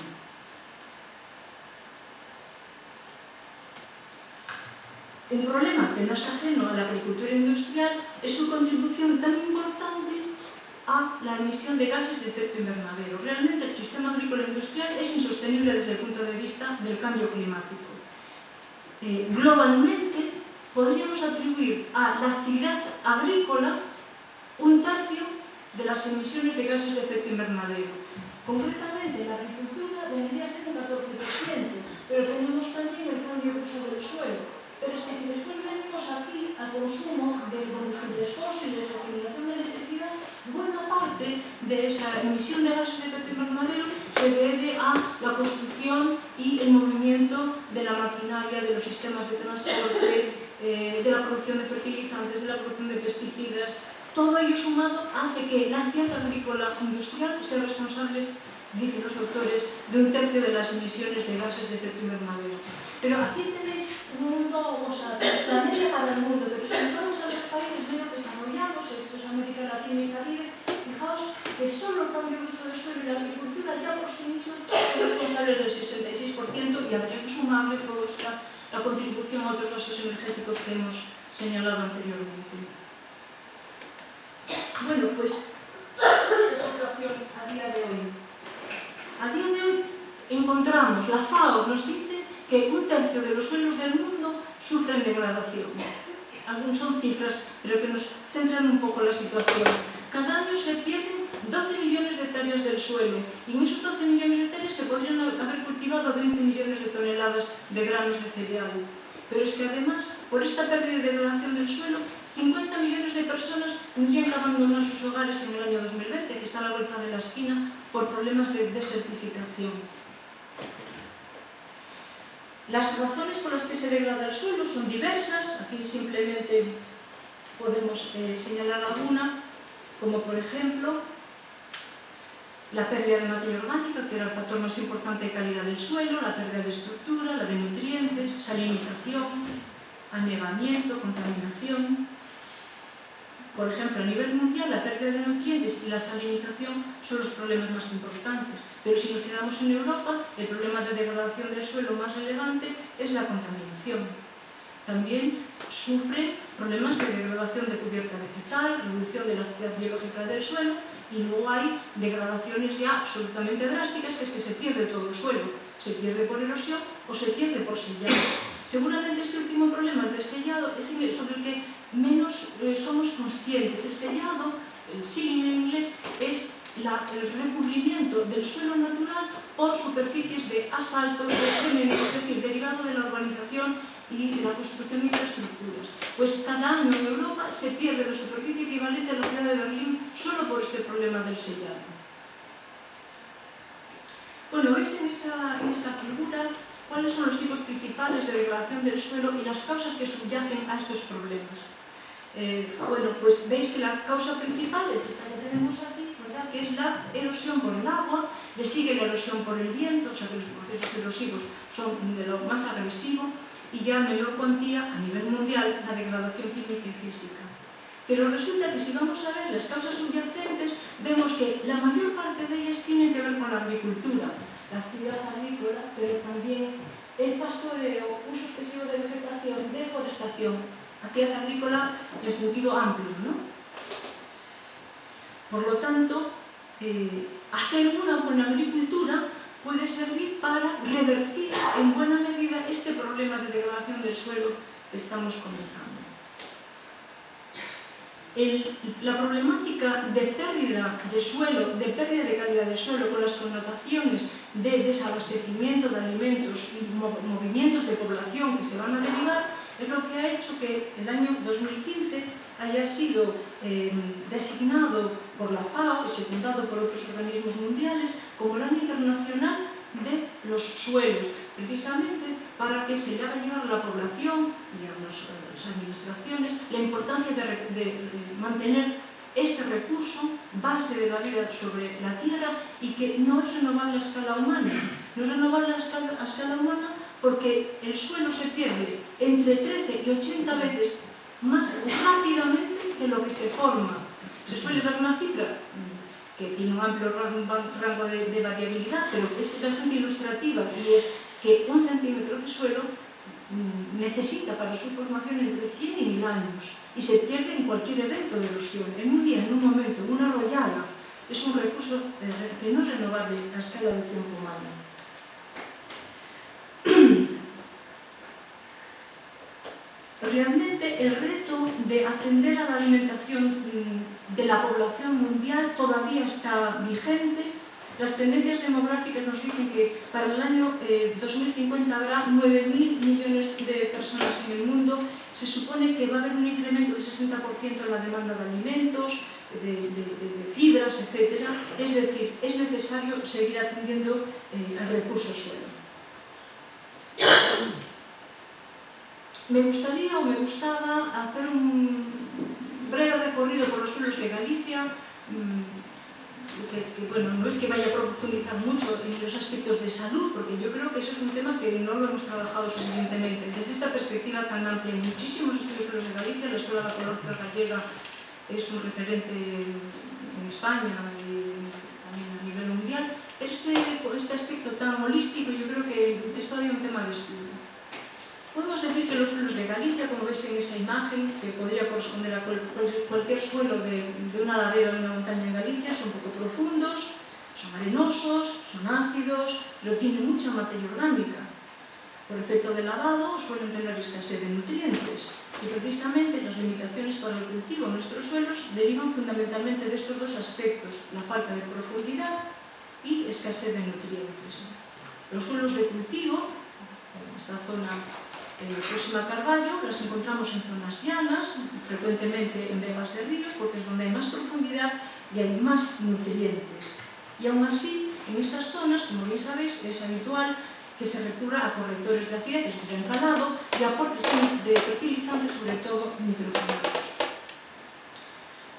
S3: El problema, que no es ajeno a la agricultura industrial, es su contribución tan importante a la emisión de gases de efecto invernadero. Realmente el sistema agrícola industrial es insostenible desde el punto de vista del cambio climático. Globalmente podríamos atribuir a la actividad agrícola 1/3 de las emisiones de gases de efecto invernadero. Concretamente, la agricultura vendría a ser un 14%, pero tenemos también el cambio de uso del suelo. Pero es que si después venimos aquí al consumo de combustibles fósiles o generación de electricidad, buena parte de esa emisión de gases de efecto invernadero se debe a la construcción y el movimiento de la maquinaria, de los sistemas de transporte, de la producción de fertilizantes, de la producción de pesticidas. Todo ello sumado hace que la actividad agrícola industrial sea responsable, dicen los autores, de 1/3 de las emisiones de gases de efecto invernadero. Pero aquí tenéis un mundo, planeta para el mundo, pero si entramos a los países menos desarrollados, esto es América Latina y Caribe, fijaos que solo el cambio de uso del suelo y la agricultura ya por sí mismos son responsables del 66% y habría que sumarle toda la contribución a otros gases energéticos que hemos señalado anteriormente. Bueno, pues, ¿cuál es la situación a día de hoy? A día de hoy encontramos, la FAO nos dice que 1/3 de los suelos del mundo sufren degradación. Algunas son cifras, pero que nos centran un poco la situación. Cada año se pierden 12 millones de hectáreas del suelo, y en esos 12 millones de hectáreas se podrían haber cultivado 20 millones de toneladas de granos de cereal. Pero es que además, por esta pérdida y degradación del suelo, 50 millones de personas tendrían que abandonar sus hogares en el año 2020, que está a la vuelta de la esquina, por problemas de desertificación. Las razones por las que se degrada el suelo son diversas. Aquí simplemente podemos señalar alguna, como por ejemplo la pérdida de materia orgánica, que era el factor más importante de calidad del suelo, la pérdida de estructura, la de nutrientes, salinización, anegamiento, contaminación. Por ejemplo, a nivel mundial, la pérdida de nutrientes y la salinización son los problemas más importantes. Pero si nos quedamos en Europa, el problema de degradación del suelo más relevante es la contaminación. También sufren problemas de degradación de cubierta vegetal, reducción de la actividad biológica del suelo, y luego hay degradaciones ya absolutamente drásticas, que es que se pierde todo el suelo. Se pierde por erosión o se pierde por sellado. Seguramente este último problema del sellado es sobre el que menos somos conscientes. El sellado, el sealing en inglés, es el recubrimiento del suelo natural por superficies de asfalto, de cemento, es decir, derivado de la urbanización y de la construcción de infraestructuras. Pues cada año en Europa se pierde la superficie equivalente a la ciudad de Berlín solo por este problema del sellado. Bueno, veis en esta figura cuáles son los tipos principales de degradación del suelo y las causas que subyacen a estos problemas. Bueno, pues veis que la causa principal es esta que tenemos aquí, ¿verdad?, que es la erosión por el agua, le sigue la erosión por el viento, o sea que los procesos erosivos son de lo más agresivo, y ya en menor cuantía, a nivel mundial, la degradación química y física. Pero resulta que si vamos a ver las causas subyacentes, vemos que la mayor parte de ellas tienen que ver con la agricultura, la actividad agrícola, pero también el pastoreo, uso excesivo de vegetación, deforestación, actividad agrícola en sentido amplio, ¿no? Por lo tanto, hacer una buena agricultura puede servir para revertir en buena medida este problema de degradación del suelo que estamos comentando. La problemática de pérdida de suelo, de pérdida de calidad del suelo, con las connotaciones de desabastecimiento de alimentos y movimientos de población que se van a derivar, es lo que ha hecho que el año 2015 haya sido designado por la FAO y secundado por otros organismos mundiales como el año internacional de los suelos, precisamente para que se le haga llegar a la población y a las administraciones la importancia de mantener este recurso, base de la vida sobre la tierra, y que no es renovable a escala humana. No es renovable a escala humana porque el suelo se pierde entre 13 y 80 veces más rápidamente de lo que se forma. Se suele dar una cifra que tiene un amplio rango de variabilidad, pero es bastante ilustrativa, y es que 1 centímetro de suelo necesita para su formación entre 100 y 1000 años, y se pierde en cualquier evento de erosión, en un día, en un momento, en una arroyada. Es un recurso que no es renovable a escala del tiempo humano. Realmente el reto de atender a la alimentación de la población mundial todavía está vigente. Las tendencias demográficas nos dicen que para el año 2050 habrá 9.000 millones de personas en el mundo. Se supone que va a haber un incremento del 60% en la demanda de alimentos, de fibras, etc. Es decir, es necesario seguir atendiendo al recurso suelo. Me gustaba hacer un breve recorrido por los suelos de Galicia, que bueno, no es que vaya a profundizar mucho en los aspectos de salud, porque yo creo que eso es un tema que no lo hemos trabajado suficientemente. Desde esta perspectiva tan amplia, en muchísimos estudios suelos de Galicia, la Escuela Ecológica Gallega es un referente en España y también a nivel mundial, pero este aspecto tan holístico yo creo que es todavía un tema de estudio. Podemos decir que los suelos de Galicia, como veis en esa imagen, que podría corresponder a cualquier suelo de una ladera o de una montaña en Galicia, son poco profundos, son arenosos, son ácidos, pero tienen mucha materia orgánica. Por efecto de lavado suelen tener escasez de nutrientes, y precisamente las limitaciones para el cultivo en nuestros suelos derivan fundamentalmente de estos dos aspectos, la falta de profundidad y escasez de nutrientes. Los suelos de cultivo, en esta zona próxima a Carballo, las encontramos en zonas llanas, frecuentemente en vegas de ríos, porque es donde hay más profundidad y hay más nutrientes. Y aún así, en estas zonas, como bien sabéis, es habitual que se recurra a correctores de acidez de gran calado y aportes de fertilizantes, sobre todo microquímicos.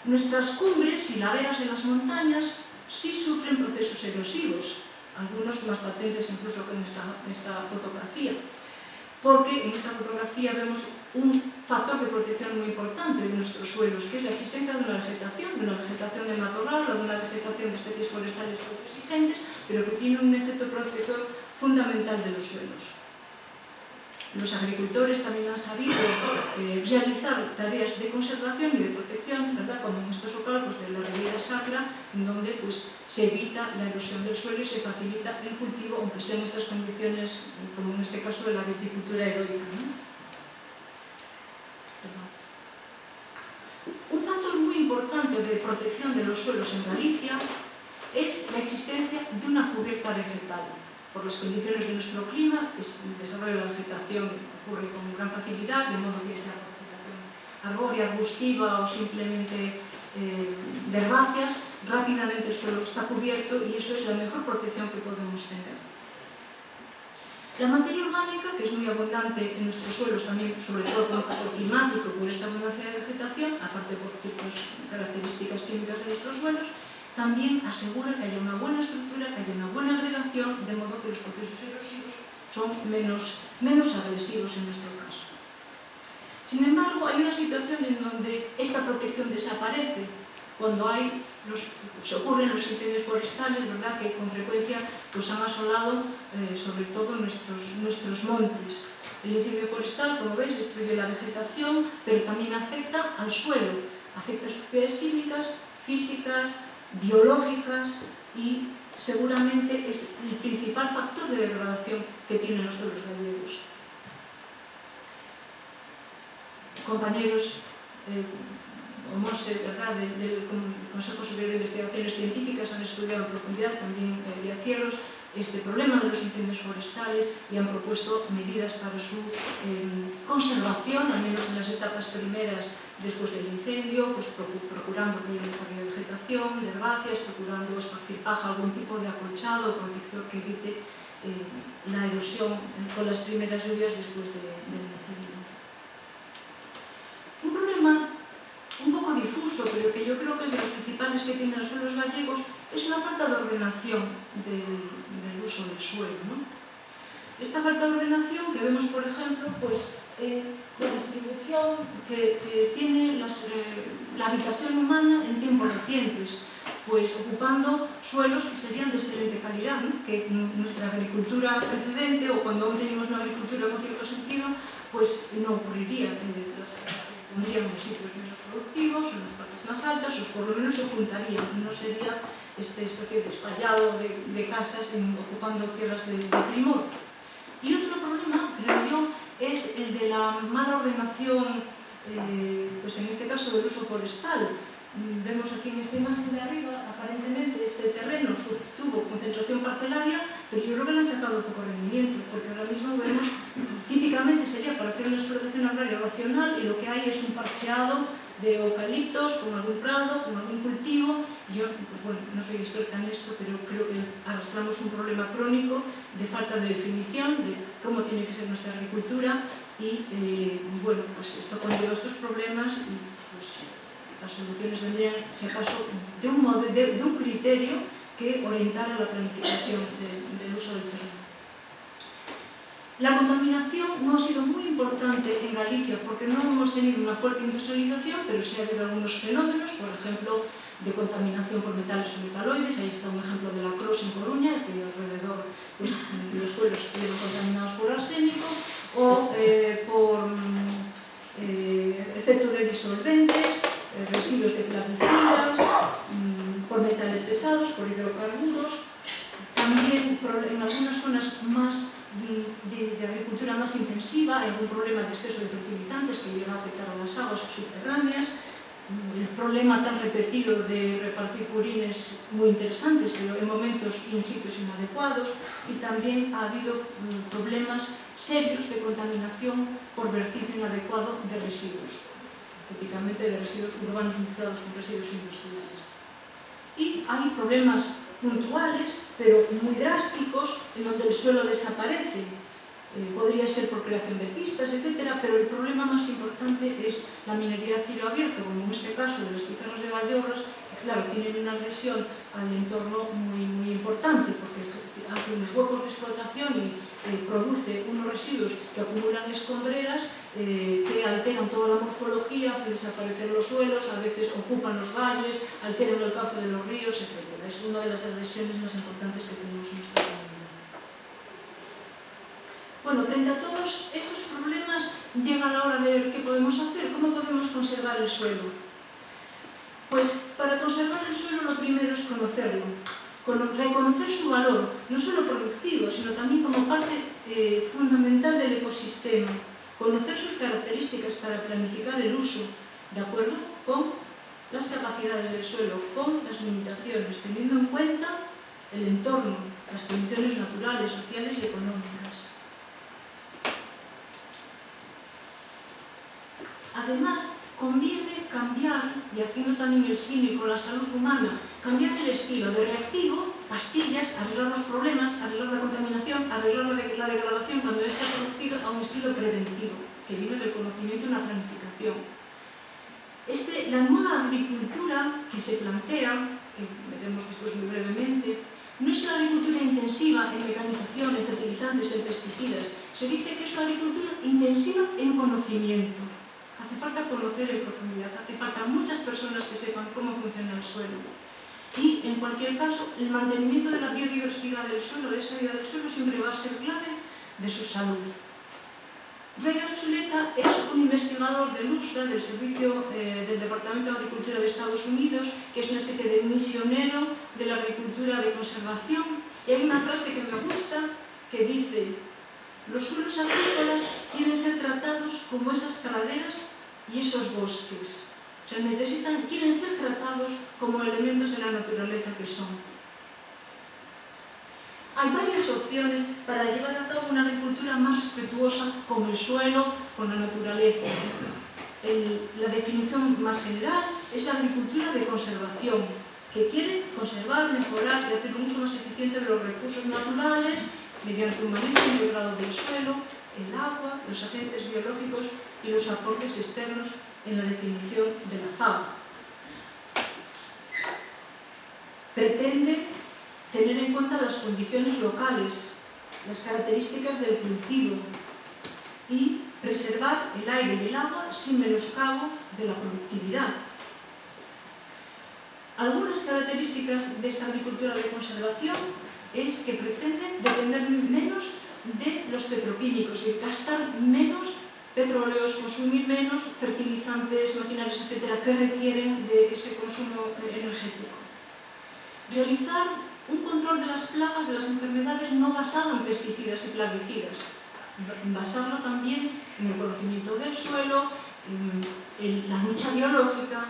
S3: Nuestras cumbres y laderas de las montañas sí sufren procesos erosivos, algunos más patentes incluso que en esta fotografía. porque en esta fotografía vemos un factor de protección muy importante de nuestros suelos, que es la existencia de una vegetación de matorral o de una vegetación de especies forestales poco exigentes, pero que tiene un efecto protector fundamental de los suelos. Los agricultores también han sabido realizar tareas de conservación y de protección, ¿verdad? Como en estos ocalcos de la Ribeira Sacra, en donde pues, se evita la erosión del suelo y se facilita el cultivo, aunque sea en estas condiciones, como en este caso de la viticultura heroica, ¿no? Un factor muy importante de protección de los suelos en Galicia es la existencia de una cubierta vegetal. Por las condiciones de nuestro clima, el desarrollo de la vegetación ocurre con gran facilidad, de modo que sea vegetación arbórea, arbustiva o simplemente de herbáceas, rápidamente el suelo está cubierto y eso es la mejor protección que podemos tener. La materia orgánica, que es muy abundante en nuestros suelos también, sobre todo por un factor climático, por esta abundancia de vegetación, aparte por ciertas características químicas de nuestros suelos, también asegura que haya una buena estructura, que haya una buena agregación, de modo que los procesos erosivos son menos agresivos en nuestro caso. Sin embargo, hay una situación en donde esta protección desaparece cuando se ocurren los incendios forestales, ¿verdad? Que con frecuencia pues, han asolado sobre todo nuestros montes. El incendio forestal, como veis, destruye la vegetación, pero también afecta al suelo, afecta sus propiedades químicas, físicas, biológicas y seguramente es el principal factor de degradación que tienen los suelos gallegos. Compañeros del Consejo Superior de Investigaciones Científicas han estudiado en profundidad también vía cielos este problema de los incendios forestales y han propuesto medidas para su conservación, al menos en las etapas primeras después del incendio, pues procurando que haya un desarrollo de vegetación, de herbáceas, procurando esparcir paja, algún tipo de acolchado o protector que evite la erosión con las primeras lluvias después del incendio. Un problema un poco difuso, pero que yo creo que es de los principales que tienen los suelos gallegos, es una falta de ordenación del uso del suelo, ¿no? Esta falta de ordenación que vemos, por ejemplo, pues, la distribución que tiene la habitación humana en tiempos recientes, pues ocupando suelos que serían de excelente calidad, ¿no? Que nuestra agricultura precedente, o cuando aún teníamos una agricultura con cierto sentido, pues no ocurriría. Se pondrían en sitios menos productivos, en las partes más altas, o por lo menos se juntarían, no sería esta especie de espallado de casas ocupando tierras de primor. Y otro problema, creo yo, es el de la mala ordenación, pues en este caso del uso forestal. Vemos aquí en esta imagen de arriba, aparentemente este terreno tuvo concentración parcelaria, pero yo creo que le han sacado poco rendimiento, porque ahora mismo vemos, típicamente sería para hacer una explotación agraria racional y lo que hay es un parcheado de eucaliptos, con algún prado, con algún cultivo. Yo, pues bueno, no soy experta en esto, pero creo que arrastramos un problema crónico de falta de definición de cómo tiene que ser nuestra agricultura y, bueno, pues esto conlleva estos problemas y, pues, las soluciones vendrían, si acaso, de un criterio que orientara la planificación del uso del terreno. La contaminación no ha sido muy importante en Galicia porque no hemos tenido una fuerte industrialización, pero sí ha habido algunos fenómenos, por ejemplo, de contaminación por metales o metaloides. Ahí está un ejemplo de la Cros en Coruña, que alrededor pues, los suelos estuvieron contaminados por arsénico, o por efecto de disolventes, residuos de plaguicidas, por metales pesados, por hidrocarburos. También en algunas zonas más de agricultura más intensiva hay algún problema de exceso de fertilizantes que llega a afectar a las aguas subterráneas. El problema tan repetido de repartir purines muy interesantes, pero en momentos y en sitios inadecuados. Y también ha habido problemas serios de contaminación por vertido inadecuado de residuos, típicamente de residuos urbanos mezclados con residuos industriales. Y hay problemas puntuales, pero muy drásticos, en donde el suelo desaparece. Podría ser por creación de pistas, etc., pero el problema más importante es la minería a cielo abierto, como en este caso de las cisternas de Valdeorras, que claro, tienen una agresión al entorno muy, muy importante, porque hace unos huecos de explotación y produce unos residuos que acumulan escombreras que alteran toda la morfología, hacen desaparecer los suelos, a veces ocupan los valles, alteran el cauce de los ríos, etc. Es una de las agresiones más importantes que tenemos en nuestra comunidad. Bueno, frente a todos estos problemas llega la hora de ver qué podemos hacer, cómo podemos conservar el suelo. Pues para conservar el suelo lo primero es conocerlo, reconocer su valor, no solo productivo, sino también como parte fundamental del ecosistema, conocer sus características para planificar el uso, de acuerdo con las capacidades del suelo, con las limitaciones, teniendo en cuenta el entorno, las condiciones naturales, sociales y económicas. Además, conviene cambiar, y haciendo también el símil con la salud humana, cambiar el estilo de reactivo, pastillas, arreglar los problemas, arreglar la contaminación, arreglar la degradación cuando se ha producido, a un estilo preventivo, que viene del conocimiento y una planificación. La nueva agricultura que se plantea, que veremos después muy brevemente, no es una agricultura intensiva en mecanización, en fertilizantes, en pesticidas. Se dice que es una agricultura intensiva en conocimiento. Hace falta conocer en profundidad, hace falta muchas personas que sepan cómo funciona el suelo. Y, en cualquier caso, el mantenimiento de la biodiversidad del suelo, de esa vida del suelo, siempre va a ser clave de su salud. Ray Archuleta es un investigador del USDA, del Servicio del Departamento de Agricultura de Estados Unidos, que es una especie de misionero de la agricultura de conservación. Y hay una frase que me gusta, que dice: los suelos agrícolas quieren ser tratados como esas praderas y esos bosques. O sea, quieren ser tratados como elementos de la naturaleza que son. Hay varias opciones para llevar a cabo una agricultura más respetuosa con el suelo, con la naturaleza. La definición más general es la agricultura de conservación, que quiere conservar, mejorar y hacer un uso más eficiente de los recursos naturales mediante un manejo integrado del suelo, el agua, los agentes biológicos y los aportes externos en la definición de la FAO. Pretende tener en cuenta las condiciones locales, las características del cultivo y preservar el aire y el agua sin menoscabo de la productividad. Algunas características de esta agricultura de conservación es que pretende depender menos de los petroquímicos y gastar menos petróleos, consumir menos fertilizantes, maquinarias, etcétera, que requieren de ese consumo energético. Realizar un control de las plagas, de las enfermedades, no basado en pesticidas y plaguicidas, basarlo también en el conocimiento del suelo, en la lucha biológica,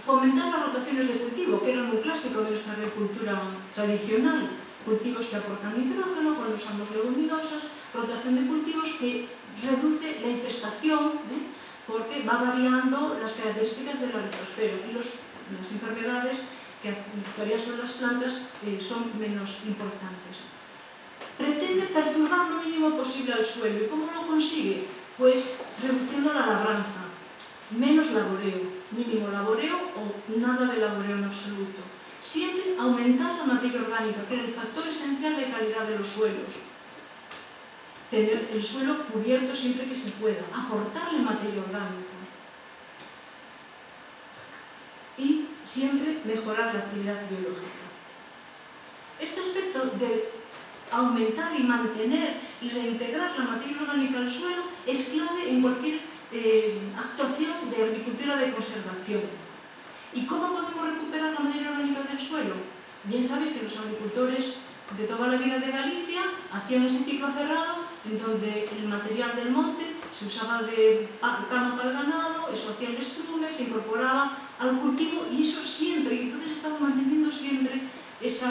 S3: fomentar las rotaciones de cultivo, que eran un clásico de nuestra agricultura tradicional, cultivos que aportan nitrógeno cuando usamos leguminosas, rotación de cultivos que reduce la infestación, porque va variando las características de la ritosfera y las enfermedades que todavía son las plantas son menos importantes. Pretende perturbar lo mínimo posible al suelo. ¿Y cómo lo consigue? Pues reduciendo la labranza, menos laboreo, mínimo laboreo o nada de laboreo en absoluto. Siempre aumentar la materia orgánica, que es el factor esencial de calidad de los suelos. Tener el suelo cubierto siempre que se pueda, aportarle materia orgánica. Y siempre mejorar la actividad biológica. Este aspecto de aumentar y mantener y reintegrar la materia orgánica al suelo es clave en cualquier actuación de agricultura de conservación. ¿Y cómo podemos recuperar la materia orgánica del suelo? Bien sabéis que los agricultores de toda la vida de Galicia hacían ese ciclo cerrado en donde el material del monte se usaba de cama para el ganado, eso hacía el estrume, se incorporaba al cultivo y eso siempre, y entonces estaba manteniendo siempre ese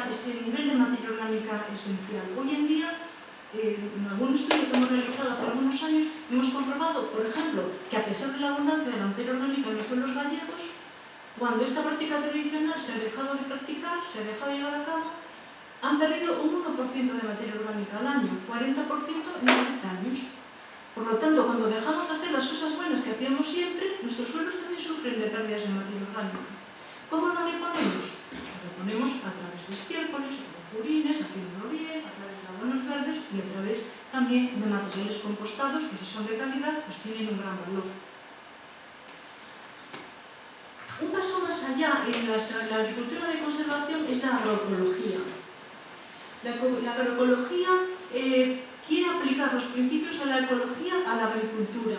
S3: nivel de materia orgánica esencial. Hoy en día, en algún estudio que hemos realizado hace algunos años, hemos comprobado, por ejemplo, que a pesar de la abundancia de la materia orgánica en los suelos gallegos, cuando esta práctica tradicional se ha dejado de practicar, se ha dejado de llevar a cabo, han perdido un 1% de materia orgánica al año, 40% en 40 años. Por lo tanto, cuando dejamos de hacer las cosas buenas que hacíamos siempre, nuestros suelos también sufren de pérdidas de materia orgánica. ¿Cómo la reponemos? La reponemos a través de estiércoles, purines, haciendo riego, a través de abonos verdes y a través también de materiales compostados que, si son de calidad, pues tienen un gran valor. Un paso más allá en la agricultura de conservación es la agroecología. La agroecología quiere aplicar los principios de la ecología a la agricultura.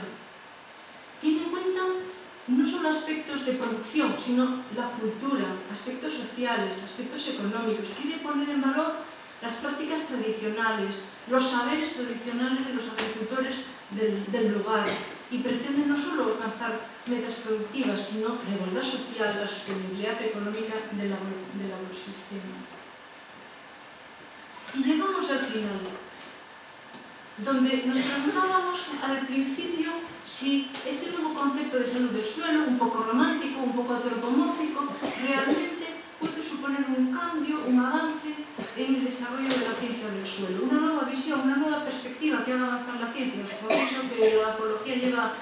S3: Tiene en cuenta no solo aspectos de producción, sino la cultura, aspectos sociales, aspectos económicos. Quiere poner en valor las prácticas tradicionales, los saberes tradicionales de los agricultores del lugar, y pretende no solo alcanzar metas productivas, sino la igualdad social, la sostenibilidad económica del agrosistema. Y llegamos al final, donde nos preguntábamos al principio si este nuevo concepto de salud del suelo, un poco romántico, un poco antropomórfico, realmente puede suponer un cambio, un avance en el desarrollo de la ciencia del suelo, una nueva visión, una nueva perspectiva que haga avanzar la ciencia. Os confieso que la ecología lleva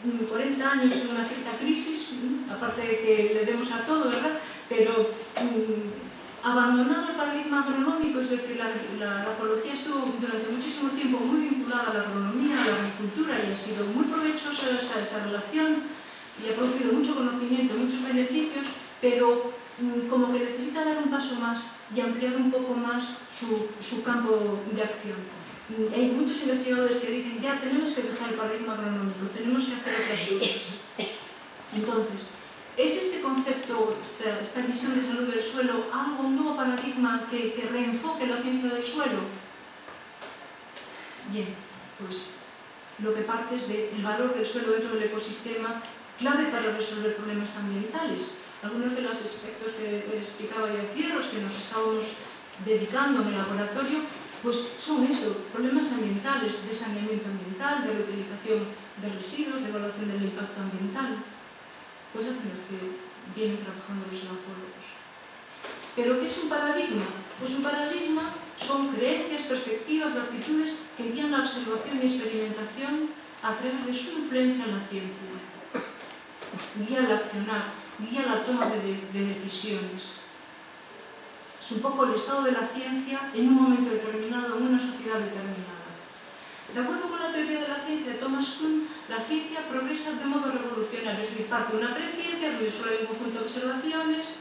S3: 40 años en una cierta crisis, aparte de que le demos a todo, ¿verdad? Pero abandonado el paradigma agronómico, es decir, la ecología estuvo durante muchísimo tiempo muy vinculada a la agronomía, a la agricultura, y ha sido muy provechosa esa relación y ha producido mucho conocimiento, muchos beneficios, pero como que necesita dar un paso más y ampliar un poco más su campo de acción. Hay muchos investigadores que dicen ya tenemos que dejar el paradigma agronómico, tenemos que hacer otras cosas. Entonces, ¿es este concepto, esta visión de salud del suelo, algo, un nuevo paradigma que reenfoque la ciencia del suelo? Bien, pues lo que parte es del valor del suelo dentro del ecosistema, clave para resolver problemas ambientales. Algunos de los aspectos que explicaba ya Fierros, que nos estábamos dedicando en el laboratorio, pues son eso, problemas ambientales, de saneamiento ambiental, de reutilización de residuos, de evaluación del impacto ambiental, cosas en las que vienen trabajando los ecólogos. ¿Pero qué es un paradigma? Pues un paradigma son creencias, perspectivas o actitudes que guían la observación y experimentación a través de su influencia en la ciencia. Guía al accionar, guía la toma de decisiones. Es un poco el estado de la ciencia en un momento determinado, en una sociedad determinada. De acuerdo con la teoría de la ciencia de Thomas Kuhn, la ciencia progresa de modo revolucionario, es decir, parte de una preciencia donde solo hay un conjunto de observaciones,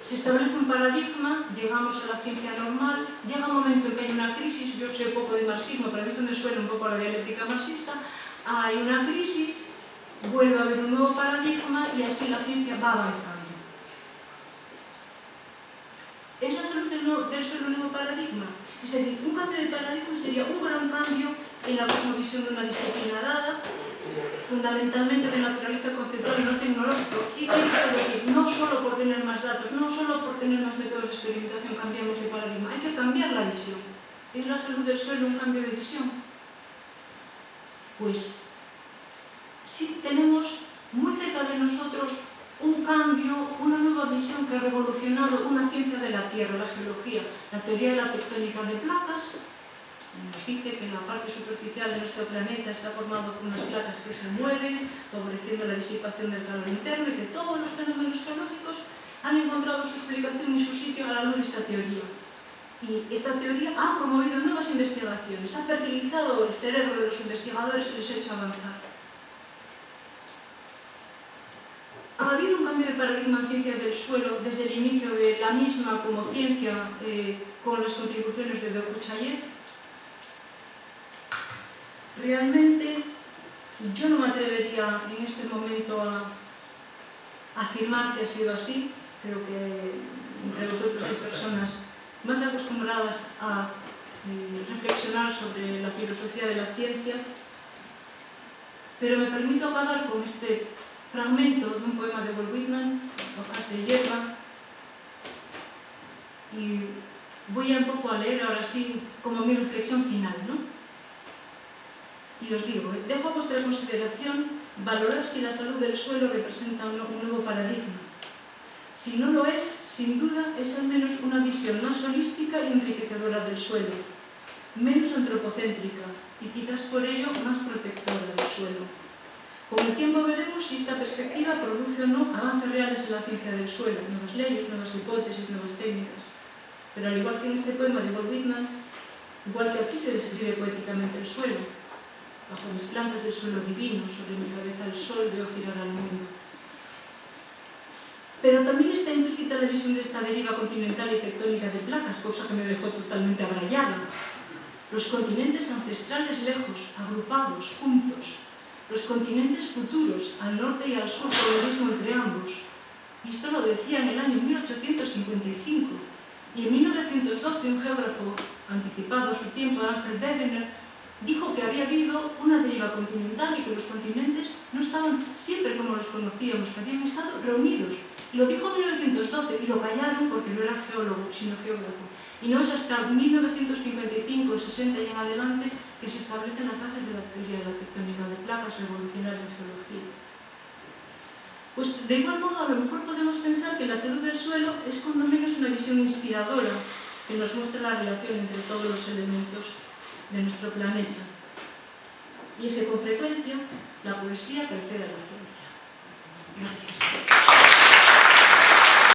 S3: se establece un paradigma, llegamos a la ciencia normal, llega un momento en que hay una crisis, yo sé poco de marxismo, pero a mí esto me suena un poco a la dialéctica marxista, hay una crisis, vuelve a haber un nuevo paradigma y así la ciencia va avanzando. ¿Es la salud del suelo un nuevo paradigma? Es decir, un cambio de paradigma sería un gran cambio en la cosmovisión de una disciplina dada, fundamentalmente de naturaleza conceptual y no tecnológico. ¿Qué quiero decir? No solo por tener más datos, no solo por tener más métodos de experimentación cambiamos el paradigma, hay que cambiar la visión. ¿Es la salud del suelo un cambio de visión? Pues sí, tenemos muy cerca de nosotros un cambio, una nueva visión que ha revolucionado una ciencia de la Tierra, la geología, la teoría de la tectónica de placas. Nos dice que en la parte superficial de nuestro planeta está formado por unas placas que se mueven, favoreciendo la disipación del calor interno, y que todos los fenómenos geológicos han encontrado su explicación y su sitio a la luz de esta teoría. Y esta teoría ha promovido nuevas investigaciones, ha fertilizado el cerebro de los investigadores y les ha hecho avanzar. Ha habido un cambio de paradigma en ciencia del suelo desde el inicio de la misma como ciencia, con las contribuciones de Dokuchayev. Realmente yo no me atrevería en este momento a afirmar que ha sido así. Creo que entre vosotros hay personas más acostumbradas a reflexionar sobre la filosofía de la ciencia, pero me permito acabar con este fragmento de un poema de Walt Whitman, Hojas de hierba, y voy un poco a leer ahora sí como mi reflexión final, ¿no? Y os digo, dejo a vuestra consideración valorar si la salud del suelo representa un nuevo paradigma. Si no lo es, sin duda, es al menos una visión más holística y enriquecedora del suelo, menos antropocéntrica y quizás por ello más protectora del suelo. Con el tiempo veremos si esta perspectiva produce o no avances reales en la ciencia del suelo, nuevas leyes, nuevas hipótesis, nuevas técnicas. pero al igual que en este poema de Walt Whitman, igual que aquí se describe poéticamente el suelo, bajo mis plantas el suelo divino, sobre mi cabeza el sol, veo girar al mundo. Pero también está implícita la visión de esta deriva continental y tectónica de placas, cosa que me dejó totalmente abrayada. Los continentes ancestrales lejos, agrupados, juntos. Los continentes futuros, al norte y al sur, por lo mismo entre ambos. Y esto lo decía en el año 1855. Y en 1912 un geógrafo anticipado a su tiempo, Alfred Wegener, dijo que había habido una deriva continental y que los continentes no estaban siempre como los conocíamos, que habían estado reunidos. Y lo dijo en 1912 y lo callaron porque no era geólogo, sino geógrafo. Y no es hasta 1955, 60 y en adelante que se establecen las bases de la teoría de la tectónica de placas revolucionaria en geología. Pues de igual modo, a lo mejor podemos pensar que la salud del suelo es cuando menos una visión inspiradora que nos muestra la relación entre todos los elementos de nuestro planeta. Y es que con frecuencia la poesía precede a la ciencia. Gracias.